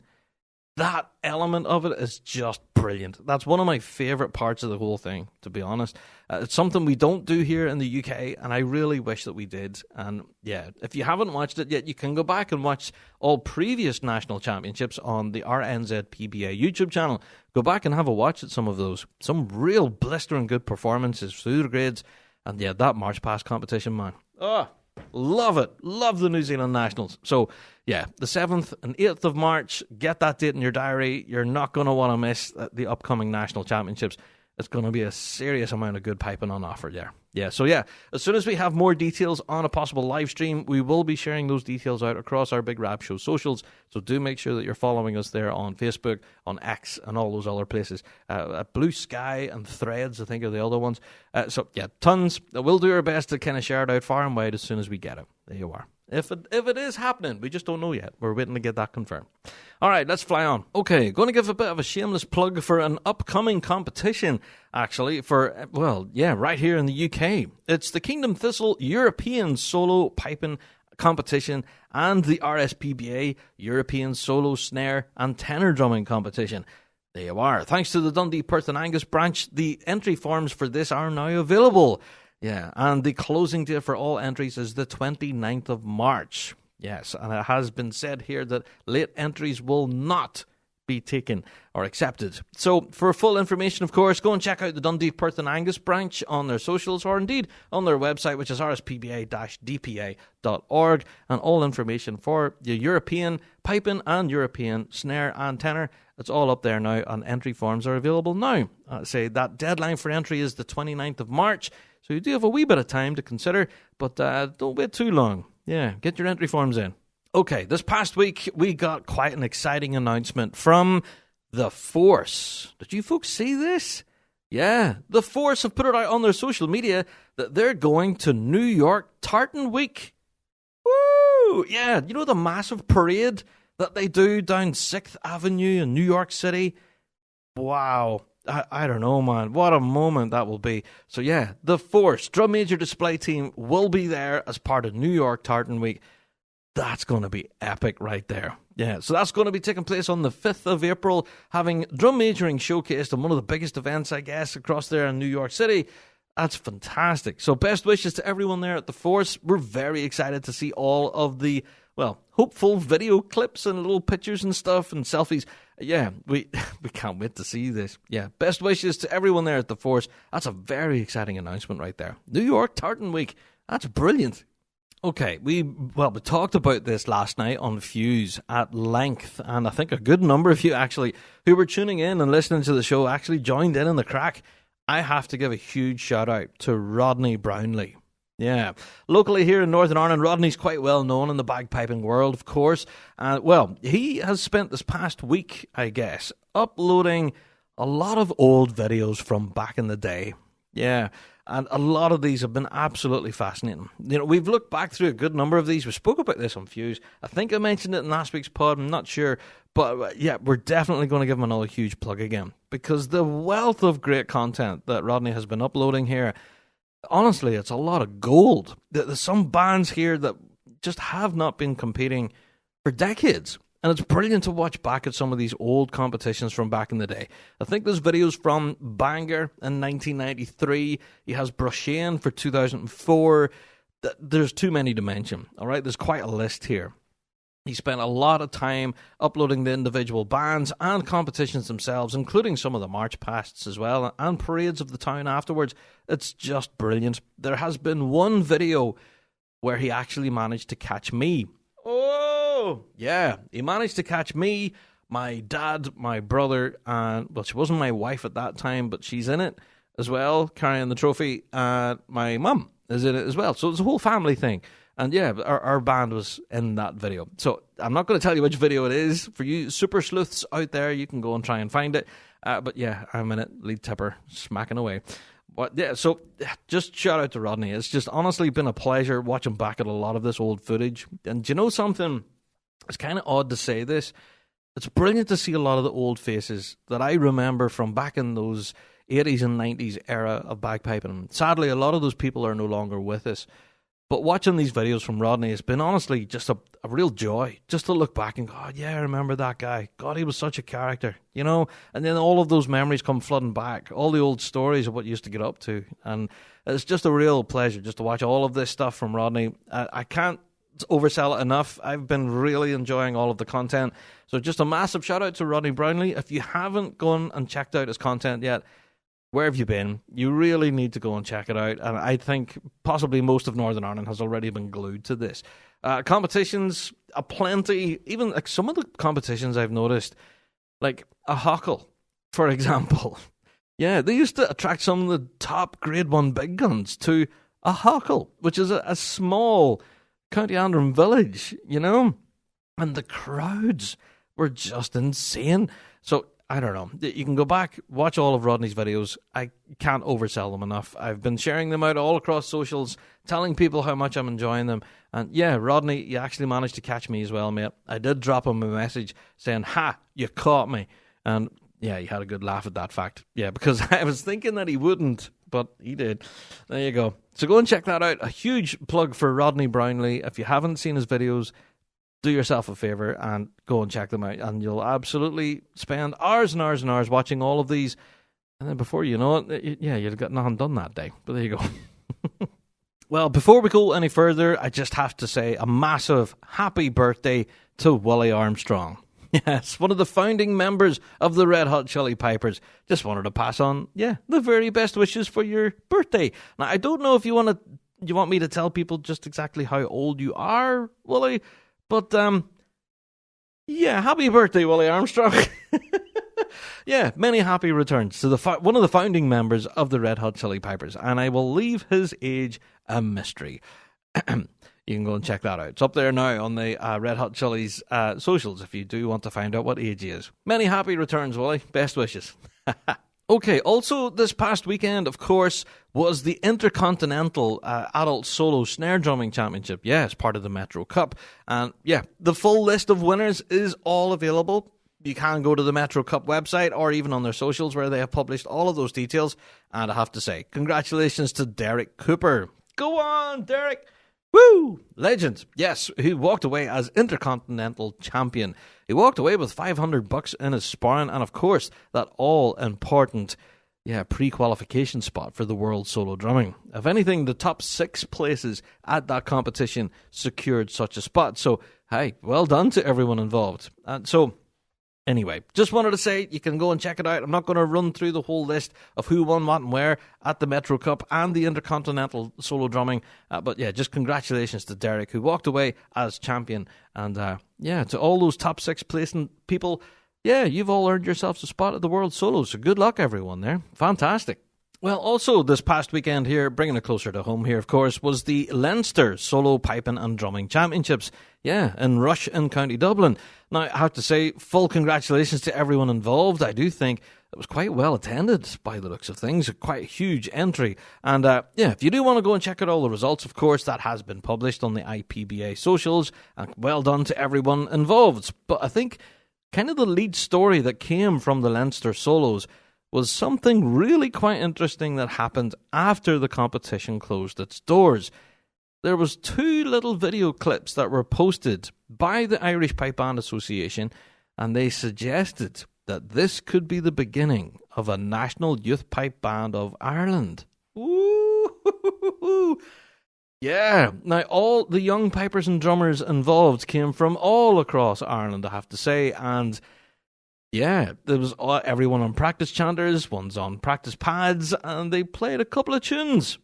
That element of it is just brilliant. That's one of my favourite parts of the whole thing, to be honest. It's something we don't do here in the UK, and I really wish that we did. And yeah, if you haven't watched it yet, you can go back and watch all previous national championships on the RNZ PBA YouTube channel. Go back and have a watch at some of those. Some real blistering good performances through the grades. And yeah, that March Pass competition, man. Oh, love it. Love the New Zealand Nationals. So, yeah, the 7th and 8th of March, get that date in your diary. You're not going to want to miss the upcoming National Championships. It's going to be a serious amount of good piping on offer there. Yeah, so yeah, as soon as we have more details on a possible live stream, we will be sharing those details out across our Big Rab Show socials. So do make sure that you're following us there on Facebook, on X, and all those other places. At Blue Sky and Threads, I think, are the other ones. So yeah, tons. We'll do our best to kind of share it out far and wide as soon as we get it. There you are. If it is happening, we just don't know yet. We're waiting to get that confirmed. All right, let's fly on. Okay, going to give a bit of a shameless plug for an upcoming competition, actually, for, well, yeah, right here in the UK. It's the Kingdom Thistle European Solo Piping Competition and the RSPBA European Solo Snare and Tenor Drumming Competition. There you are. Thanks to the Dundee, Perth and Angus branch, the entry forms for this are now available. Yeah, and the closing date for all entries is the 29th of March. Yes, and it has been said here that late entries will not be taken or accepted. So, for full information, of course, go and check out the Dundee, Perth and Angus branch on their socials or indeed on their website, which is rspba-dpa.org, and all information for the European piping and European snare and tenor. It's all up there now, and entry forms are available now. Say that deadline for entry is the 29th of March. So you do have a wee bit of time to consider, but don't wait too long. Yeah, get your entry forms in. Okay, this past week, we got quite an exciting announcement from The Force. Did you folks see this? Yeah, The Force have put it out on their social media that they're going to New York Tartan Week. Woo! Yeah, you know the massive parade that they do down 6th Avenue in New York City? Wow. I don't know, man. What a moment that will be. So yeah, The Force Drum Major Display Team will be there as part of New York Tartan Week. That's going to be epic right there. Yeah, so that's going to be taking place on the 5th of April, having drum majoring showcased in one of the biggest events, I guess, across there in New York City. That's fantastic. So best wishes to everyone there at The Force. We're very excited to see all of the, well, hopeful video clips and little pictures and stuff and selfies. Yeah, we can't wait to see this. Yeah, best wishes to everyone there at The Force. That's a very exciting announcement right there. New York Tartan Week. That's brilliant. Okay, we talked about this last night on Fuse at length, and I think a good number of you actually who were tuning in and listening to the show actually joined in the crack. I have to give a huge shout out to Rodney Brownlee. Yeah, locally here in Northern Ireland, Rodney's quite well known in the bagpiping world, of course. He has spent this past week, I guess, uploading a lot of old videos from back in the day. Yeah, and a lot of these have been absolutely fascinating. You know, we've looked back through a good number of these. We spoke about this on Fuse. I think I mentioned it in last week's pod. I'm not sure. But yeah, we're definitely going to give him another huge plug again, because the wealth of great content that Rodney has been uploading here, honestly, it's a lot of gold. There's some bands here that just have not been competing for decades. And it's brilliant to watch back at some of these old competitions from back in the day. I think there's videos from Bangor in 1993. He has Brushane for 2004. There's too many to mention, all right? There's quite a list here. He spent a lot of time uploading the individual bands and competitions themselves, including some of the march pasts as well, and parades of the town afterwards. It's just brilliant. There has been one video where he actually managed to catch me. Oh, yeah. He managed to catch me, my dad, my brother, and, well, she wasn't my wife at that time, but she's in it as well, carrying the trophy, and my mum is in it as well. So it's a whole family thing. And yeah, our band was in that video. So I'm not going to tell you which video it is. For you super sleuths out there, you can go and try and find it. But yeah, I'm in it, lead tipper, smacking away. But yeah, so just shout out to Rodney. It's just honestly been a pleasure watching back at a lot of this old footage. And do you know something? It's kind of odd to say this. It's brilliant to see a lot of the old faces that I remember from back in those 80s and 90s era of bagpiping. Sadly, a lot of those people are no longer with us. But watching these videos from Rodney has been honestly just a real joy. Just to look back and go, oh, yeah, I remember that guy. God, he was such a character, you know? And then all of those memories come flooding back. All the old stories of what you used to get up to. And it's just a real pleasure just to watch all of this stuff from Rodney. I can't oversell it enough. I've been really enjoying all of the content. So just a massive shout out to Rodney Brownlee. If you haven't gone and checked out his content yet, where have you been? You really need to go and check it out. And I think possibly most of Northern Ireland has already been glued to this. Competitions, aplenty. Even like some of the competitions I've noticed, like a Hockle, for example. Yeah, they used to attract some of the top Grade 1 big guns to a Hockle, which is a small County Antrim village, you know? And the crowds were just insane. So I don't know. You can go back, watch all of Rodney's videos. I can't oversell them enough. I've been sharing them out all across socials, telling people how much I'm enjoying them. And yeah, Rodney, you actually managed to catch me as well, mate. I did drop him a message saying, ha, you caught me. And yeah, he had a good laugh at that fact. Yeah, because I was thinking that he wouldn't, but he did. There you go. So go and check that out. A huge plug for Rodney Brownlee. If you haven't seen his videos, do yourself a favour and go and check them out, and you'll absolutely spend hours and hours and hours watching all of these, and then before you know it, yeah, you've got nothing done that day. But there you go. Well, before we go any further, I just have to say a massive happy birthday to Willie Armstrong. Yes, one of the founding members of the Red Hot Chili Peppers. Just wanted to pass on, the very best wishes for your birthday. Now, I don't know if you want me to tell people just exactly how old you are, Willie. But, happy birthday, Willie Armstrong. Yeah, many happy returns to one of the founding members of the Red Hot Chili Peppers. And I will leave his age a mystery. You can go and check that out. It's up there now on the Red Hot Chili's socials if you do want to find out what age he is. Many happy returns, Willie. Best wishes. Okay, also this past weekend, of course, was the Intercontinental Adult Solo Snare Drumming Championship. Yeah, it's part of the Metro Cup. And yeah, the full list of winners is all available. You can go to the Metro Cup website or even on their socials where they have published all of those details. And I have to say, congratulations to Derek Cooper. Go on, Derek! Woo! Legend. Yes, he walked away as Intercontinental Champion. He walked away with $500 in his sparring, and of course, that all-important, pre-qualification spot for the World Solo Drumming. If anything, the top 6 places at that competition secured such a spot. So, hey, well done to everyone involved. And so, anyway, just wanted to say you can go and check it out. I'm not going to run through the whole list of who won what and where at the Metro Cup and the Intercontinental Solo Drumming. But yeah, just congratulations to Derek, who walked away as champion. And to all those top 6 placing people, you've all earned yourselves a spot at the World Solo. So good luck, everyone there. Fantastic. Well, also this past weekend here, bringing it closer to home here, of course, was the Leinster Solo Piping and Drumming Championships. Yeah, in Rush in County Dublin. Now, I have to say, full congratulations to everyone involved. I do think it was quite well attended by the looks of things. Quite a huge entry. And if you do want to go and check out all the results, of course, that has been published on the IPBA socials. And well done to everyone involved. But I think kind of the lead story that came from the Leinster Solos was something really quite interesting that happened after the competition closed its doors. there was 2 little video clips that were posted by the Irish Pipe Band Association, and they suggested that this could be the beginning of a National Youth Pipe Band of Ireland. Ooh! Yeah, now all the young pipers and drummers involved came from all across Ireland, I have to say, and yeah, there was everyone on practice chanters, one's on practice pads, and they played a couple of tunes.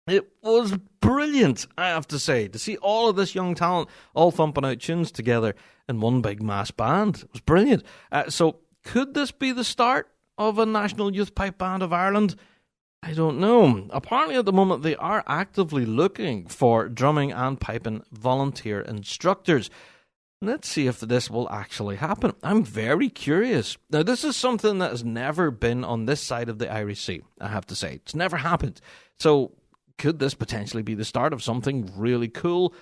It was brilliant, I have to say, to see all of this young talent all thumping out tunes together in one big mass band. It was brilliant. So could this be the start of a National Youth Pipe Band of Ireland? I don't know. Apparently at the moment they are actively looking for drumming and piping volunteer instructors. Let's see if this will actually happen. I'm very curious. Now, this is something that has never been on this side of the Irish Sea, I have to say. It's never happened. So could this potentially be the start of something really cool?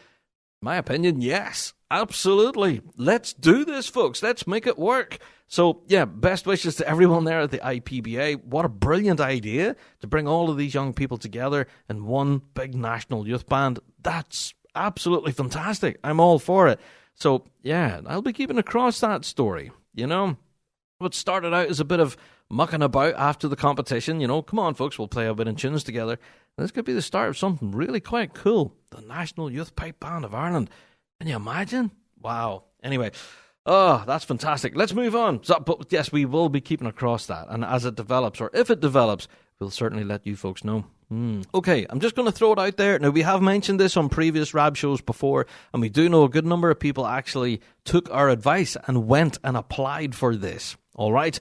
In my opinion, yes, absolutely. Let's do this, folks. Let's make it work. So, yeah, best wishes to everyone there at the IPBA. What a brilliant idea to bring all of these young people together in one big national youth band. That's absolutely fantastic. I'm all for it. So, yeah, I'll be keeping across that story, you know. What started out as a bit of mucking about after the competition, you know, come on, folks, we'll play a bit of tunes together. This could be the start of something really quite cool. The National Youth Pipe Band of Ireland. Can you imagine? Wow. Anyway, oh, that's fantastic. Let's move on. So, but yes, we will be keeping across that. And as it develops, or if it develops, we'll certainly let you folks know. Okay, I'm just going to throw it out there. Now, we have mentioned this on previous Rab shows before, and we do know a good number of people actually took our advice and went and applied for this. All right?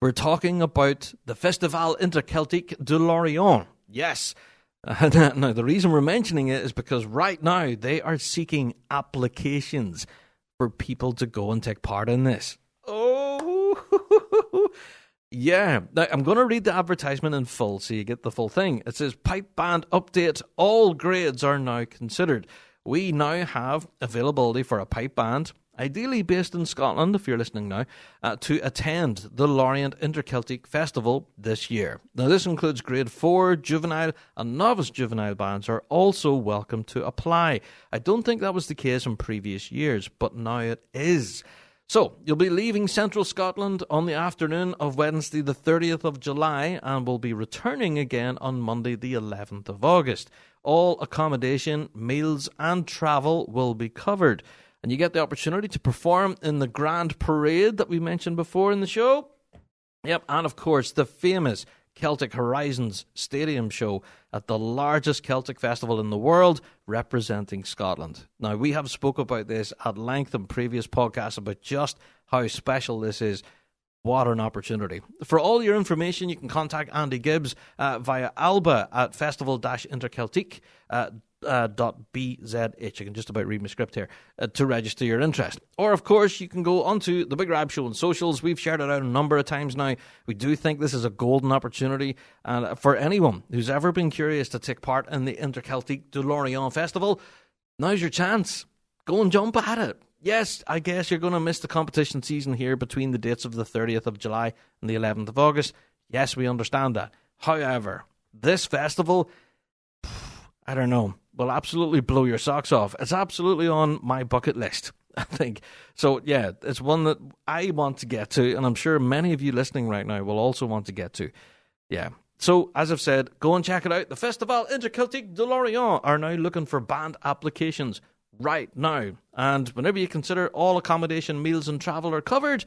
We're talking about the Festival Interceltique de Lorient. Yes. Now, the reason we're mentioning it is because right now they are seeking applications for people to go and take part in this. Oh, yeah. Now, I'm going to read the advertisement in full so you get the full thing. It says, Pipe Band Update, all grades are now considered. We now have availability for a pipe band, ideally based in Scotland, if you're listening now, to attend the Lorient Interceltique Festival this year. Now, this includes grade 4, juvenile and novice juvenile bands are also welcome to apply. I don't think that was the case in previous years, but now it is. So, you'll be leaving central Scotland on the afternoon of Wednesday the 30th of July and will be returning again on Monday the 11th of August. All accommodation, meals and travel will be covered. And you get the opportunity to perform in the Grand Parade that we mentioned before in the show. Yep, and of course, the famous Celtic Horizons Stadium show at the largest Celtic festival in the world, representing Scotland. Now, we have spoke about this at length in previous podcasts about just how special this is. What an opportunity. For all your information, you can contact Andy Gibbs via alba at festival-interceltique.bzh. I can just about read my script here to register your interest. Or, of course, you can go onto the Big Rab Show on socials. We've shared it out a number of times now. We do think this is a golden opportunity for anyone who's ever been curious to take part in the Interceltique de Lorient Festival. Now's your chance. Go and jump at it. Yes, I guess you're going to miss the competition season here between the dates of the 30th of July and the 11th of August. Yes, we understand that. However, this festival, I don't know, will absolutely blow your socks off. It's absolutely on my bucket list, I think. So, yeah, it's one that I want to get to, and I'm sure many of you listening right now will also want to get to. Yeah. So, as I've said, go and check it out. The Festival Interceltique de Lorient are now looking for band applications right now. And whenever you consider all accommodation, meals and travel are covered,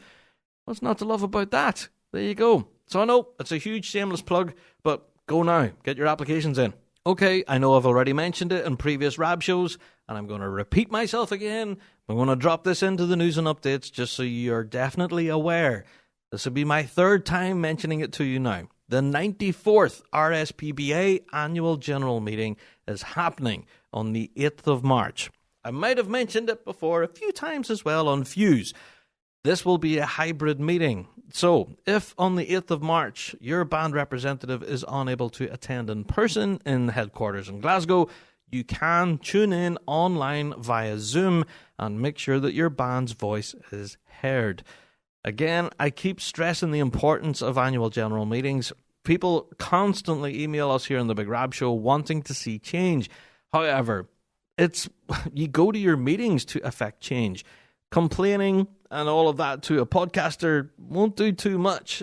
what's not to love about that? There you go. So I know it's a huge shameless plug, but go now. Get your applications in. Okay, I know I've already mentioned it in previous Rab shows, and I'm going to repeat myself again. I'm going to drop this into the news and updates just so you're definitely aware. This will be my third time mentioning it to you now. The 94th RSPBA Annual General Meeting is happening on the 8th of March. I might have mentioned it before a few times as well on Fuse. This will be a hybrid meeting. So, if on the 8th of March your band representative is unable to attend in person in the headquarters in Glasgow, you can tune in online via Zoom and make sure that your band's voice is heard. Again, I keep stressing the importance of annual general meetings. People constantly email us here on the Big Rab Show wanting to see change. However, it's you go to your meetings to affect change. Complaining and all of that to a podcaster won't do too much.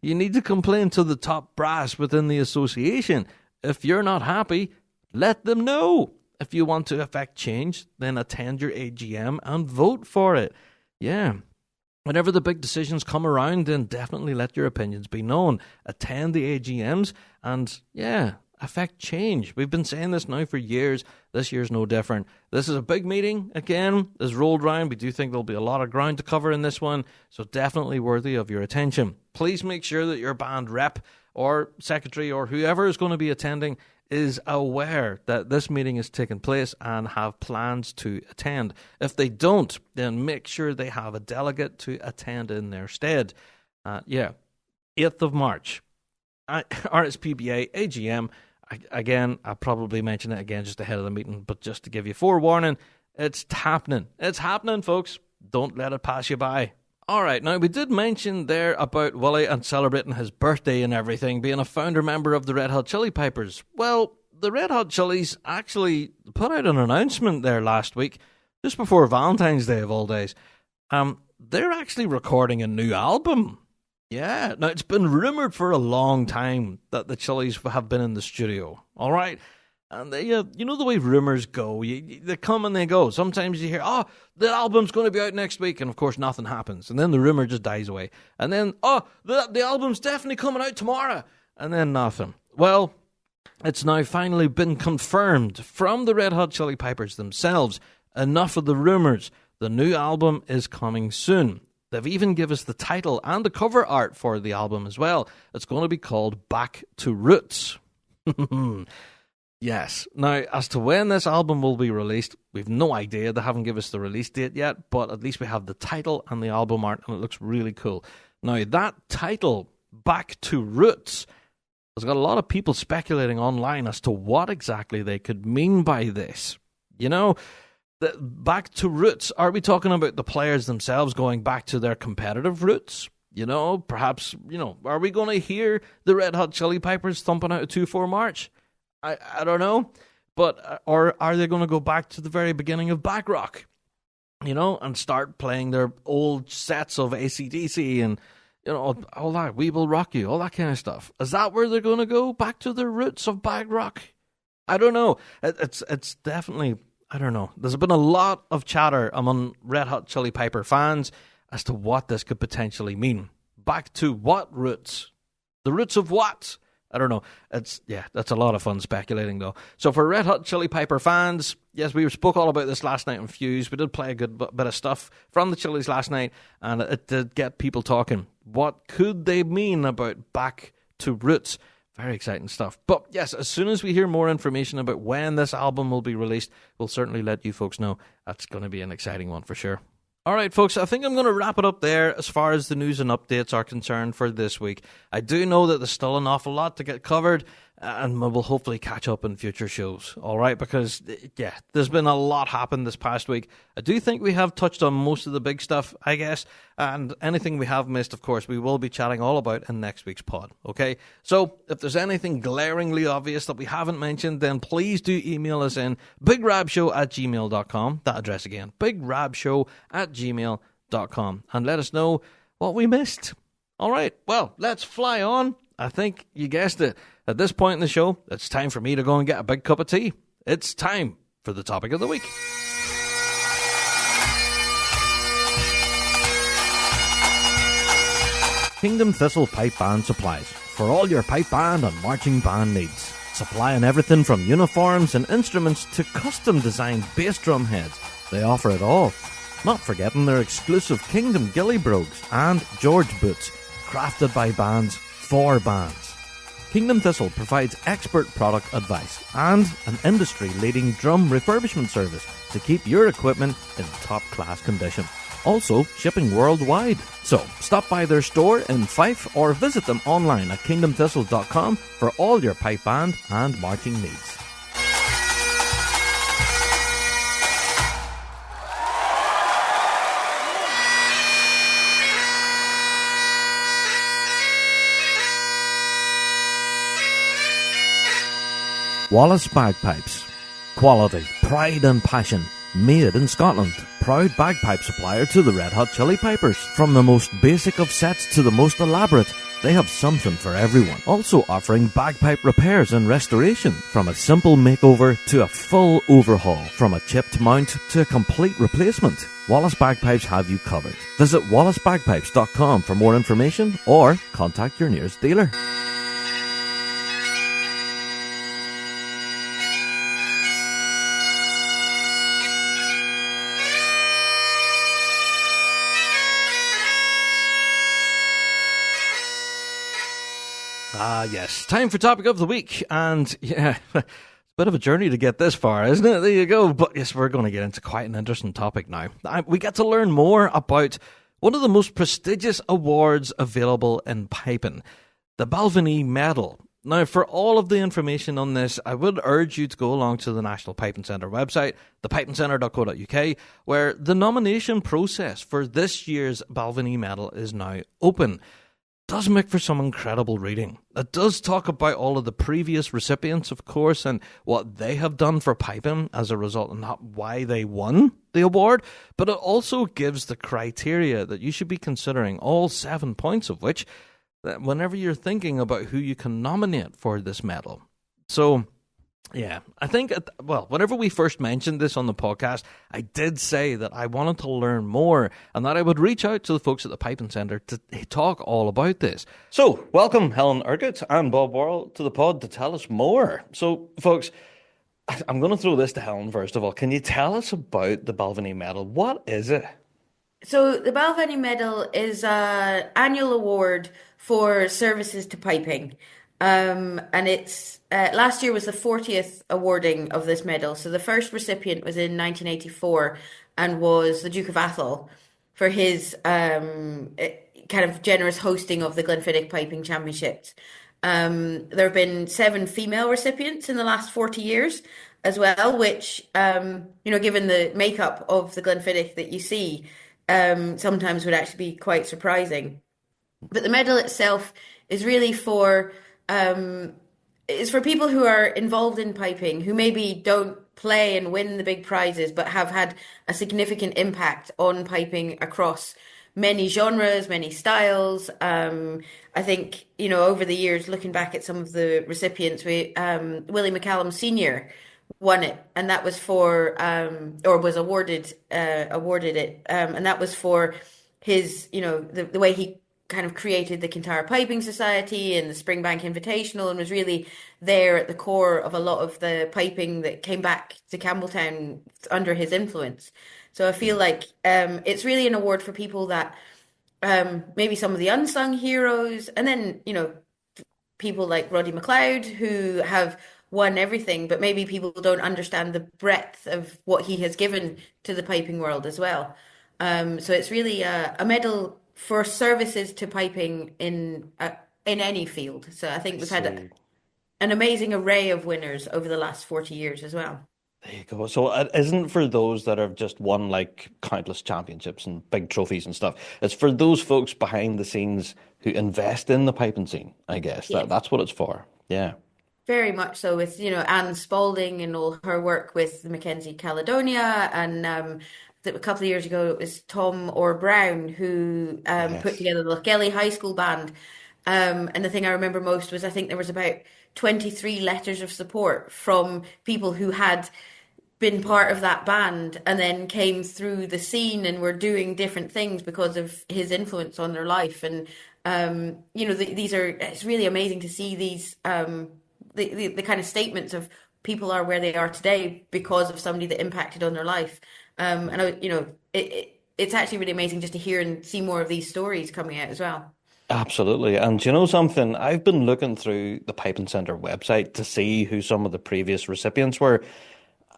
You need to complain to the top brass within the association. If you're not happy, let them know. If you want to affect change, then attend your AGM and vote for it. Yeah. Whenever the big decisions come around, then definitely let your opinions be known. Attend the AGMs and, affect change. We've been saying this now for years. This year's no different. This is a big meeting, again, is rolled round. We do think there'll be a lot of ground to cover in this one, so definitely worthy of your attention. Please make sure that your band rep or secretary or whoever is going to be attending is aware that this meeting is taking place and have plans to attend. If they don't, then make sure they have a delegate to attend in their stead. 8th of March, RSPBA AGM. Again, I'll probably mention it again just ahead of the meeting, but just to give you forewarning, it's happening. It's happening, folks. Don't let it pass you by. All right, now we did mention there about Willie and celebrating his birthday and everything, being a founder member of the Red Hot Chili Peppers. Well, the Red Hot Chilies actually put out an announcement there last week, just before Valentine's Day of all days. They're actually recording a new album. Yeah, now it's been rumoured for a long time that the Chilies have been in the studio, all right? And they, you know the way rumours go, they come and they go. Sometimes you hear, the album's going to be out next week, and of course nothing happens. And then the rumour just dies away. And then, the album's definitely coming out tomorrow. And then nothing. Well, it's now finally been confirmed from the Red Hot Chili Peppers themselves. Enough of the rumours. The new album is coming soon. They've even given us the title and the cover art for the album as well. It's going to be called Back to Roots. Yes. Now, as to when this album will be released, we've no idea. They haven't given us the release date yet, but at least we have the title and the album art, and it looks really cool. Now, that title, Back to Roots, has got a lot of people speculating online as to what exactly they could mean by this. You know, back to roots. Are we talking about the players themselves going back to their competitive roots? You know, perhaps, are we going to hear the Red Hot Chili Peppers thumping out a 2-4 march? I don't know. But, or are they going to go back to the very beginning of back rock? And start playing their old sets of AC/DC and, all that, We Will Rock You, all that kind of stuff. Is that where they're going to go? Back to their roots of back rock? I don't know. It's definitely... I don't know. There's been a lot of chatter among Red Hot Chili Pepper fans as to what this could potentially mean. Back to what roots? The roots of what? I don't know. That's a lot of fun speculating though. So for Red Hot Chili Pepper fans, yes, we spoke all about this last night on Fuse. We did play a good bit of stuff from the Chili's last night, and it did get people talking. What could they mean about back to roots? Very exciting stuff. But yes, as soon as we hear more information about when this album will be released, we'll certainly let you folks know. That's going to be an exciting one for sure. All right, folks, I think I'm going to wrap it up there as far as the news and updates are concerned for this week. I do know that there's still an awful lot to get covered, and we'll hopefully catch up in future shows, all right? Because, there's been a lot happen this past week. I do think we have touched on most of the big stuff, I guess, and anything we have missed, of course, we will be chatting all about in next week's pod, okay? So, if there's anything glaringly obvious that we haven't mentioned, then please do email us in bigrabshow@gmail.com. That address again, bigrabshow@gmail.com, and let us know what we missed. All right, well, let's fly on. I think you guessed it. At this point in the show, it's time for me to go and get a big cup of tea. It's time for the topic of the week. Kingdom Thistle Pipe Band Supplies. For all your pipe band and marching band needs. Supplying everything from uniforms and instruments to custom designed bass drum heads. They offer it all. Not forgetting their exclusive Kingdom Gilly Brogues and George Boots. Crafted by bands for bands. Kingdom Thistle provides expert product advice and an industry-leading drum refurbishment service to keep your equipment in top-class condition. Also, shipping worldwide. So, stop by their store in Fife or visit them online at kingdomthistle.com for all your pipe band and marching needs. Wallace Bagpipes. Quality, pride and passion. Made in Scotland. Proud bagpipe supplier to the Red Hot Chili Pipers. From the most basic of sets to the most elaborate, they have something for everyone. Also offering bagpipe repairs and restoration. From a simple makeover to a full overhaul. From a chipped mount to a complete replacement. Wallace Bagpipes have you covered. Visit wallacebagpipes.com for more information or contact your nearest dealer. Yes, time for topic of the week, and yeah, it's a bit of a journey to get this far, isn't it? There you go. But yes, we're going to get into quite an interesting topic now. We get to learn more about one of the most prestigious awards available in piping, the Balvenie Medal. Now, for all of the information on this, I would urge you to go along to the National Piping Centre website, thepipingcentre.co.uk, where the nomination process for this year's Balvenie Medal is now open. Does make for some incredible reading. It does talk about all of the previous recipients, of course, and what they have done for piping as a result, and not why they won the award, but it also gives the criteria that you should be considering, all 7 points of which, whenever you're thinking about who you can nominate for this medal. So, yeah, I think, whenever we first mentioned this on the podcast, I did say that I wanted to learn more and that I would reach out to the folks at the Piping Centre to talk all about this. So, welcome Helen Urquhart and Bob Worrell to the pod to tell us more. So, folks, I'm going to throw this to Helen first of all. Can you tell us about the Balvenie Medal? What is it? So the Balvenie Medal is an annual award for services to piping. And it's last year was the 40th awarding of this medal. So the first recipient was in 1984 and was the Duke of Atholl for his kind of generous hosting of the Glenfiddich Piping Championships. There have been 7 female recipients in the last 40 years as well, which, given the makeup of the Glenfiddich that you see, sometimes would actually be quite surprising. But the medal itself is really for people who are involved in piping, who maybe don't play and win the big prizes, but have had a significant impact on piping across many genres, many styles. I think, over the years, looking back at some of the recipients, Willie McCallum Sr. won it, and that was for, or was awarded it, and that was for his, the way he kind of created the Kintyre Piping Society and the Springbank Invitational, and was really there at the core of a lot of the piping that came back to Campbelltown under his influence. So I feel like it's really an award for people that maybe some of the unsung heroes, and then, people like Roddy McLeod who have won everything, but maybe people don't understand the breadth of what he has given to the piping world as well. So it's really a medal for services to piping in any field. So I think we've had an amazing array of winners over the last 40 years as well. There you go. So it isn't for those that have just won like countless championships and big trophies and stuff. It's for those folks behind the scenes who invest in the piping scene, I guess. Yeah. That's what it's for. Yeah. Very much so, with, Anne Spaulding and all her work with the Mackenzie Caledonia, and a couple of years ago it was Tom Orr Brown who put together the Lochgelly High School band. And the thing I remember most was, I think there was about 23 letters of support from people who had been part of that band and then came through the scene and were doing different things because of his influence on their life. And it's really amazing to see these the kind of statements of people are where they are today because of somebody that impacted on their life. It's actually really amazing just to hear and see more of these stories coming out as well. Absolutely. And you know something? I've been looking through the Piping Centre website to see who some of the previous recipients were.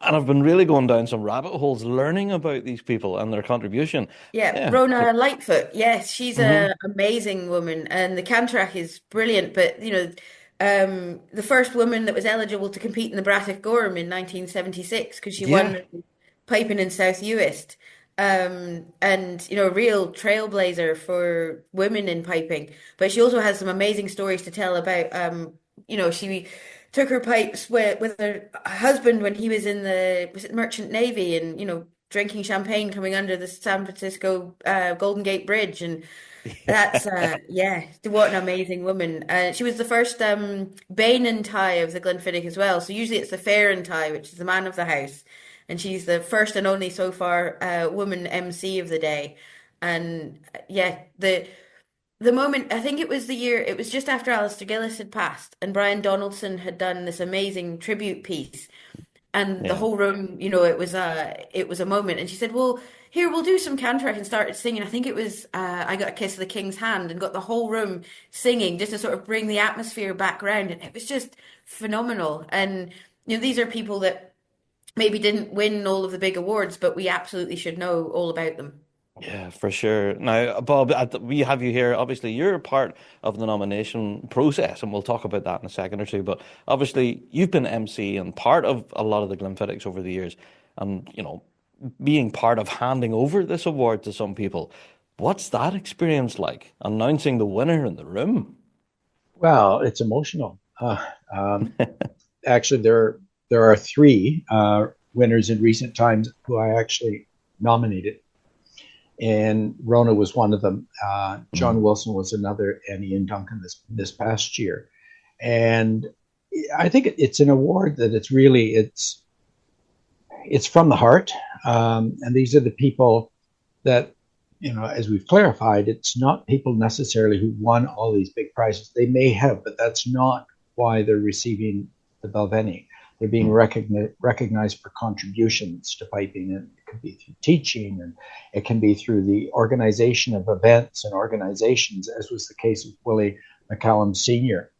And I've been really going down some rabbit holes learning about these people and their contribution. Yeah. Rona Lightfoot. Yes, she's an amazing woman. And the Cantrack is brilliant. But, the first woman that was eligible to compete in the Bratick Gorm in 1976 because she won piping in South Uist. And, a real trailblazer for women in piping. But she also has some amazing stories to tell about, she took her pipes with her husband when he was in was it Merchant Navy, and drinking champagne coming under the San Francisco Golden Gate Bridge. And that's yeah, what an amazing woman. She was the first Bane and Tie of the Glenfiddich as well. So usually it's the Fair and Tie, which is the man of the house, and she's the first and only so far woman MC of the day. And yeah, the moment, I think it was it was just after Alistair Gillis had passed, and Brian Donaldson had done this amazing tribute piece, and the Yeah. whole room, it was a moment. And she said, "Well, here we'll do some Cantrack," and started singing. I think it was "I Got a Kiss of the King's Hand," and got the whole room singing just to sort of bring the atmosphere back round. And it was just phenomenal. And these are people that maybe didn't win all of the big awards, but we absolutely should know all about them. Yeah, for sure. Now, Bob, we have you here. Obviously, you're part of the nomination process, and we'll talk about that in a second or two. But obviously, you've been MC and part of a lot of the Glenfiddichs over the years, and being part of handing over this award to some people. What's that experience like? Announcing the winner in the room? Well, it's emotional. Um, Actually, there are three winners in recent times who I actually nominated, and Rona was one of them. John Wilson was another, and Ian Duncan this past year. And I think it's an award that it's from the heart, and these are the people that, as we've clarified, it's not people necessarily who won all these big prizes. They may have, but that's not why they're receiving the Balvenie. They're being recognized for contributions to piping, and it could be through teaching, and it can be through the organization of events and organizations, as was the case with Willie McCallum Sr.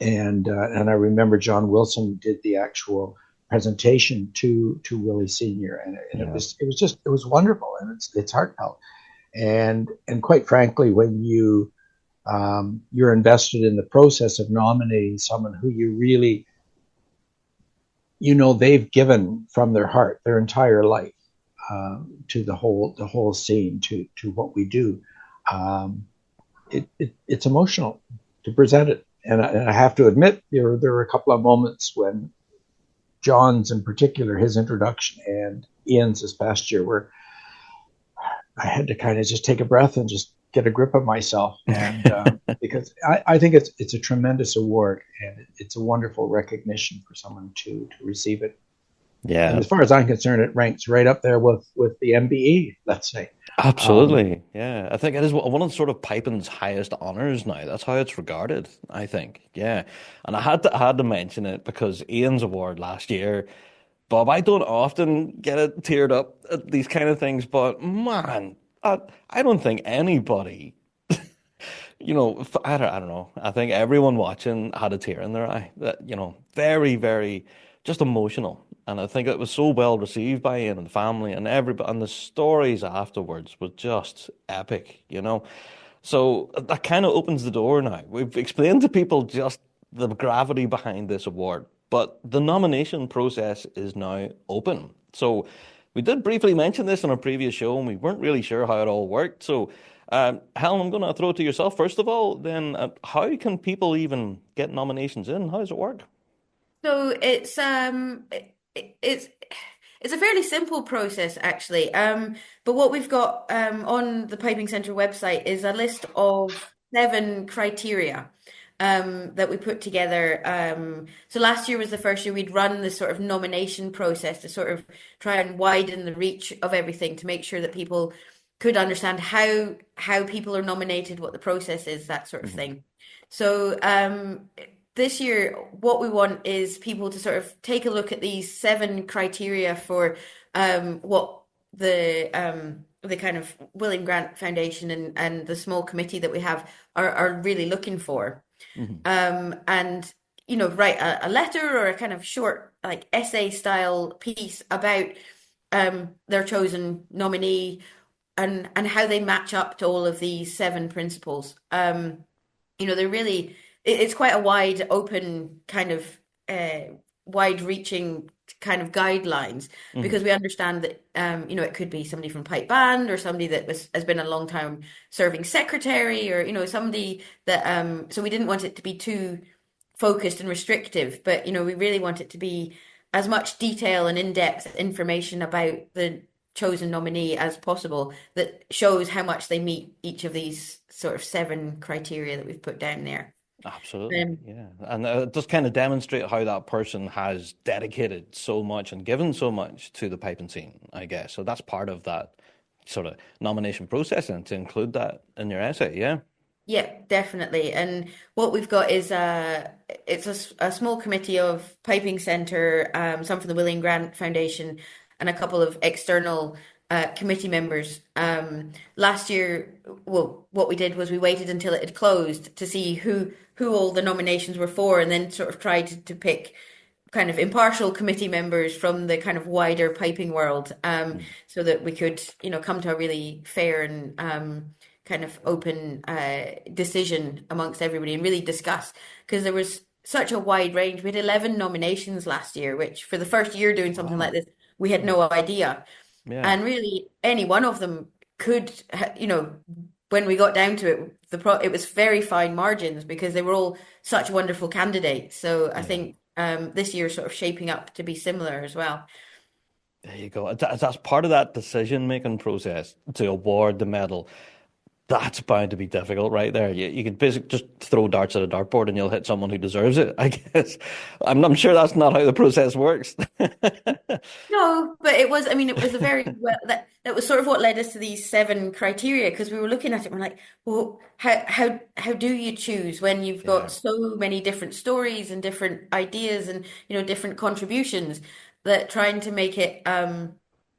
And I remember John Wilson did the actual presentation to Willie Sr. and Yeah. it was wonderful, and it's heartfelt. And quite frankly, when you're invested in the process of nominating someone who you really, they've given from their heart their entire life to the whole scene, to what we do, it's emotional to present it. And I have to admit, there were a couple of moments when John's, in particular, his introduction, and Ian's this past year, where I had to kind of just take a breath and just get a grip of myself, and because I think it's a tremendous award, and it's a wonderful recognition for someone to receive it. Yeah. And as far as I'm concerned, it ranks right up there with the MBE, let's say. Absolutely. Yeah. I think it is one of sort of piping's highest honors now. That's how it's regarded, I think. Yeah. And I had to mention it because Ian's award last year, Bob, I don't often get it teared up at these kind of things, but man, I don't think anybody, I don't know. I think everyone watching had a tear in their eye. That, very, very just emotional. And I think it was so well received by Ian and the family and everybody, and the stories afterwards were just epic, So that kind of opens the door now. We've explained to people just the gravity behind this award, but the nomination process is now open. So we did briefly mention this on a previous show, and we weren't really sure how it all worked. So, Helen, I'm going to throw it to yourself first of all. Then, how can people even get nominations in? How does it work? So it's a fairly simple process, actually. But what we've got on the Piping Centre website is a list of 7 criteria that we put together. So last year was the first year we'd run this sort of nomination process to sort of try and widen the reach of everything, to make sure that people could understand how people are nominated, what the process is, that sort of thing. So this year, what we want is people to sort of take a look at these 7 criteria for what the kind of William Grant Foundation and the small committee that we have are really looking for. And write a letter or a kind of short, like, essay style piece about their chosen nominee and how they match up to all of these 7 principles. They're really, it's quite a wide open kind of wide reaching kind of guidelines, because we understand that it could be somebody from pipe band, or somebody that has been a long time serving secretary, or somebody that so we didn't want it to be too focused and restrictive, but we really want it to be as much detail and in-depth information about the chosen nominee as possible that shows how much they meet each of these sort of 7 criteria that we've put down there. Absolutely, yeah. And it does kind of demonstrate how that person has dedicated so much and given so much to the piping scene, I guess. So that's part of that sort of nomination process, and to include that in your essay, yeah? Yeah, definitely. And what we've got is it's a small committee of Piping Centre, some from the William Grant Foundation, and a couple of external committee members. Last year, well, what we did was we waited until it had closed to see who all the nominations were for, and then sort of tried to pick kind of impartial committee members from the kind of wider piping world, so that we could, come to a really fair and kind of open decision amongst everybody and really discuss, because there was such a wide range. We had 11 nominations last year, which for the first year doing something like this, we had no idea. Yeah. And really, any one of them could, when we got down to it, it was very fine margins because they were all such wonderful candidates. So I think this year sort of shaping up to be similar as well. There you go. That's part of that decision-making process to award the medal. That's bound to be difficult right there. You could basically just throw darts at a dartboard and you'll hit someone who deserves it, I guess. I'm sure that's not how the process works. No, but it was a very well, that was sort of what led us to these 7 criteria, because we were looking at it and we're like, well, how do you choose when you've got so many different stories and different ideas and different contributions, that trying to make it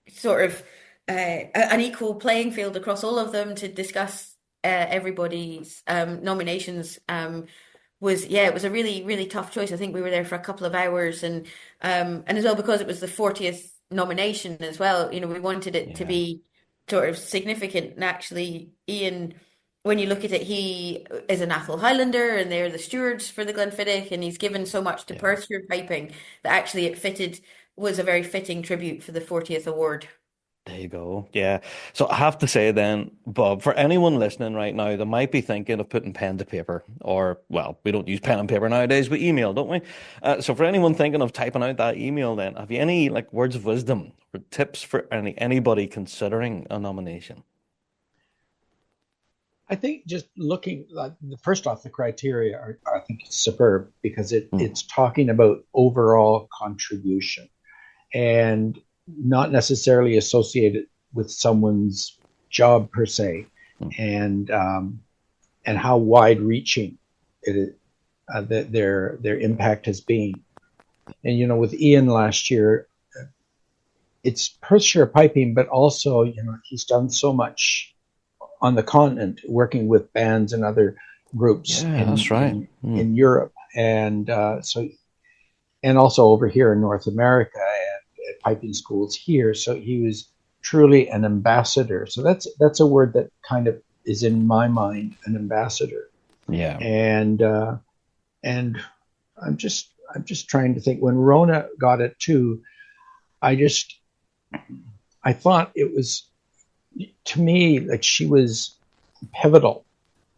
sort of an equal playing field across all of them to discuss everybody's nominations it was a really, really tough choice. I think we were there for a couple of hours, and as well, because it was the 40th nomination as well, we wanted it to be sort of significant. And actually, Ian, when you look at it, he is an Athol Highlander and they're the stewards for the Glenfiddich, and he's given so much to Perthshire piping that actually was a very fitting tribute for the 40th award. There you go. Yeah. So I have to say then, Bob, for anyone listening right now that might be thinking of putting pen to paper, or, well, we don't use pen and paper nowadays, we email, don't we? So for anyone thinking of typing out that email then, have you any words of wisdom or tips for anybody considering a nomination? I think just looking, first off, the criteria are, I think, superb, because it's talking about overall contribution and not necessarily associated with someone's job per se, and how wide-reaching their impact has been. And with Ian last year, it's Perthshire piping, but also he's done so much on the continent, working with bands and other groups in Europe, and and also over here in North America and at piping schools here. So he was truly an ambassador. So that's a word that kind of is in my mind, an ambassador. Yeah. And I'm just trying to think, when Rona got it too, I thought it was, to me, like, she was pivotal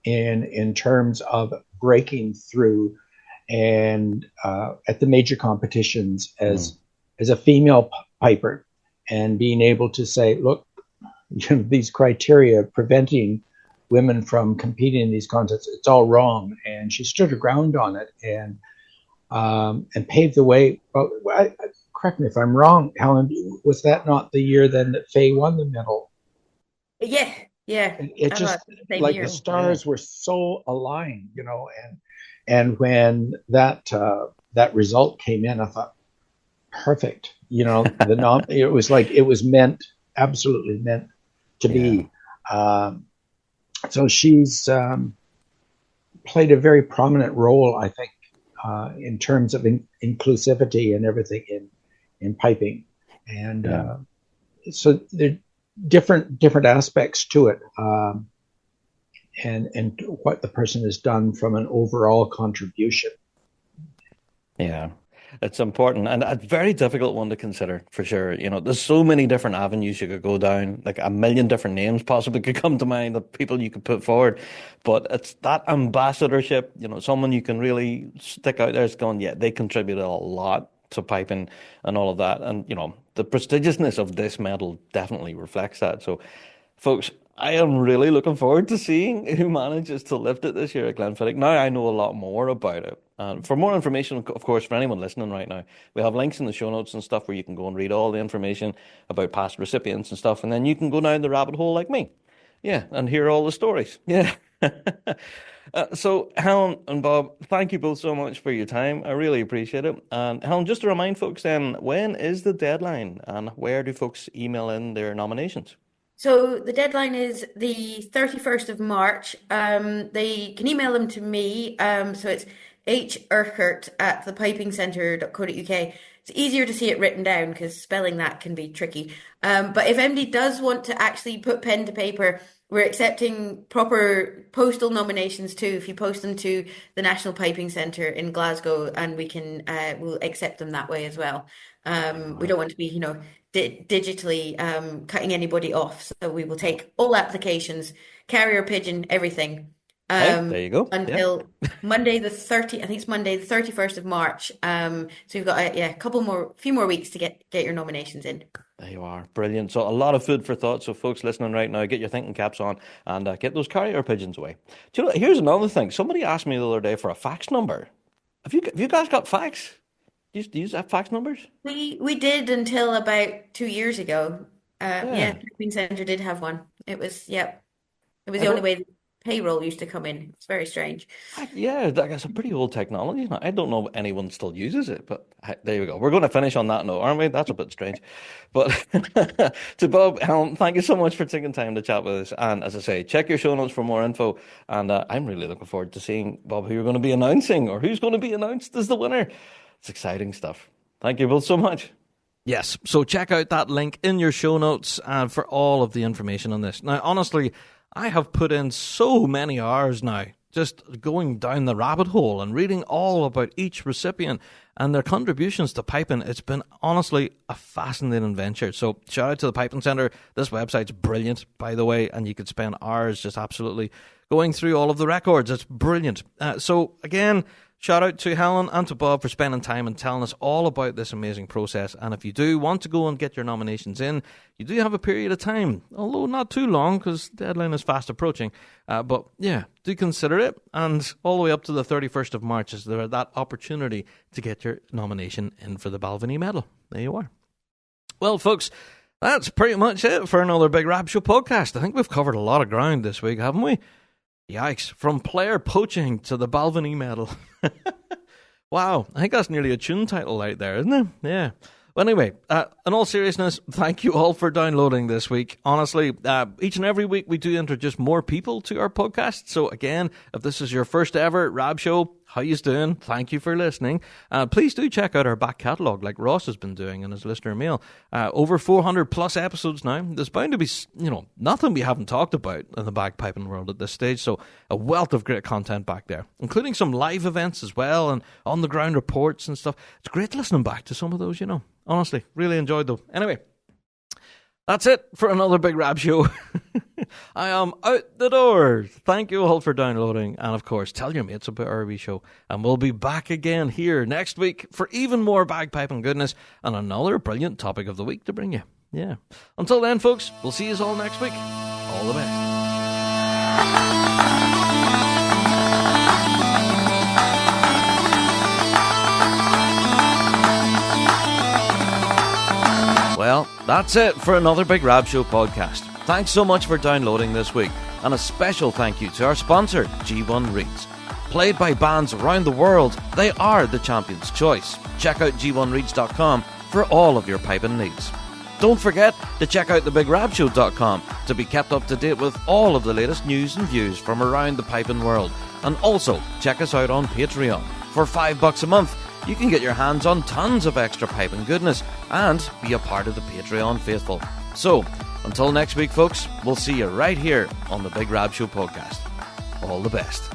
in terms of breaking through and at the major competitions as a female piper, and being able to say, look, these criteria preventing women from competing in these contests, it's all wrong. And she stood her ground on it and paved the way. Well, correct me if I'm wrong, Helen, was that not the year then that Faye won the medal? Yeah. It just, like, the stars were so aligned, and when that result came in, I thought, perfect. It was like, it was absolutely meant to be. So she's played a very prominent role, I think, in terms of inclusivity and everything in piping. And so there are different aspects to it, and what the person has done from an overall contribution. Yeah. It's important and a very difficult one to consider for sure. You know, there's so many different avenues you could go down, like a million different names possibly could come to mind of people you could put forward. But it's that ambassadorship, you know, someone you can really stick out there. It's going, yeah, they contributed a lot to piping and all of that. And, you know, the prestigiousness of this medal definitely reflects that. So, folks, I am really looking forward to seeing who manages to lift it this year at Glenfiddich. Now I know a lot more about it. And for more information, of course, for anyone listening right now, we have links in the show notes and stuff where you can go and read all the information about past recipients and stuff. And then you can go down the rabbit hole like me. Yeah, and hear all the stories. Yeah. So, Helen and Bob, thank you both so much for your time. I really appreciate it. And Helen, just to remind folks then, when is the deadline and where do folks email in their nominations? So the deadline is the 31st of March. They can email them to me. So it's hurkert@thepipingcentre.co.uk. It's easier to see it written down because spelling that can be tricky. But if MD does want to actually put pen to paper, we're accepting proper postal nominations too. If you post them to the National Piping Centre in Glasgow, and we'll accept them that way as well. We don't want to be, digitally cutting anybody off. So we will take all applications, carrier pigeon, everything. There you go. Until Monday the 30th, I think it's Monday the 31st of March. So we've got a few more weeks to get your nominations in. There you are. Brilliant. So a lot of food for thought. So folks listening right now, get your thinking caps on and get those carrier pigeons away. Do you know, here's another thing. Somebody asked me the other day for a fax number. Have you guys got fax? Do you have fax numbers? We did until about 2 years ago. The Piping Centre did have one. It was the only way the payroll used to come in. It's very strange. That's a pretty old technology. I don't know if anyone still uses it, but there you go. We're going to finish on that note, aren't we? That's a bit strange. But to Bob, Helen, thank you so much for taking time to chat with us. And as I say, check your show notes for more info. And I'm really looking forward to seeing, Bob, who you're going to be announcing or who's going to be announced as the winner. It's exciting stuff. Thank you both so much. Yes, so check out that link in your show notes for all of the information on this. Now, honestly, I have put in so many hours now just going down the rabbit hole and reading all about each recipient and their contributions to piping. It's been honestly a fascinating venture. So shout out to the Piping Centre. This website's brilliant, by the way, and you could spend hours just absolutely going through all of the records. It's brilliant. So again, shout out to Helen and to Bob for spending time and telling us all about this amazing process. And if you do want to go and get your nominations in, you do have a period of time, although not too long because the deadline is fast approaching. But yeah, do consider it. And all the way up to the 31st of March is there that opportunity to get your nomination in for the Balvenie medal. There you are. Well, folks, that's pretty much it for another Big Rab Show podcast. I think we've covered a lot of ground this week, haven't we? Yikes, from player poaching to the Balvenie medal. Wow, I think that's nearly a tune title out there, isn't it? Yeah. Well, anyway, in all seriousness, thank you all for downloading this week. Honestly, each and every week we do introduce more people to our podcast. So again, if this is your first ever Rab Show, how you doing? Thank you for listening. Please do check out our back catalogue like Ross has been doing in his listener mail. Over 400 plus episodes now. There's bound to be, nothing we haven't talked about in the bagpiping world at this stage. So a wealth of great content back there, including some live events as well and on the ground reports and stuff. It's great listening back to some of those, Honestly, really enjoyed them. Anyway, that's it for another Big Rab Show. I am out the door. Thank you all for downloading. And of course, tell your mates about our wee show. And we'll be back again here next week for even more bagpiping goodness and another brilliant topic of the week to bring you. Yeah. Until then, folks, we'll see you all next week. All the best. Well, that's it for another Big Rab Show podcast. Thanks so much for downloading this week, and a special thank you to our sponsor, G1 Reeds. Played by bands around the world, they are the champion's choice. Check out g1reeds.com for all of your piping needs. Don't forget to check out thebigrabshow.com to be kept up to date with all of the latest news and views from around the piping world. And also, check us out on Patreon. For $5 a month, you can get your hands on tons of extra piping goodness and be a part of the Patreon faithful. So, until next week, folks, we'll see you right here on the Big Rab Show podcast. All the best.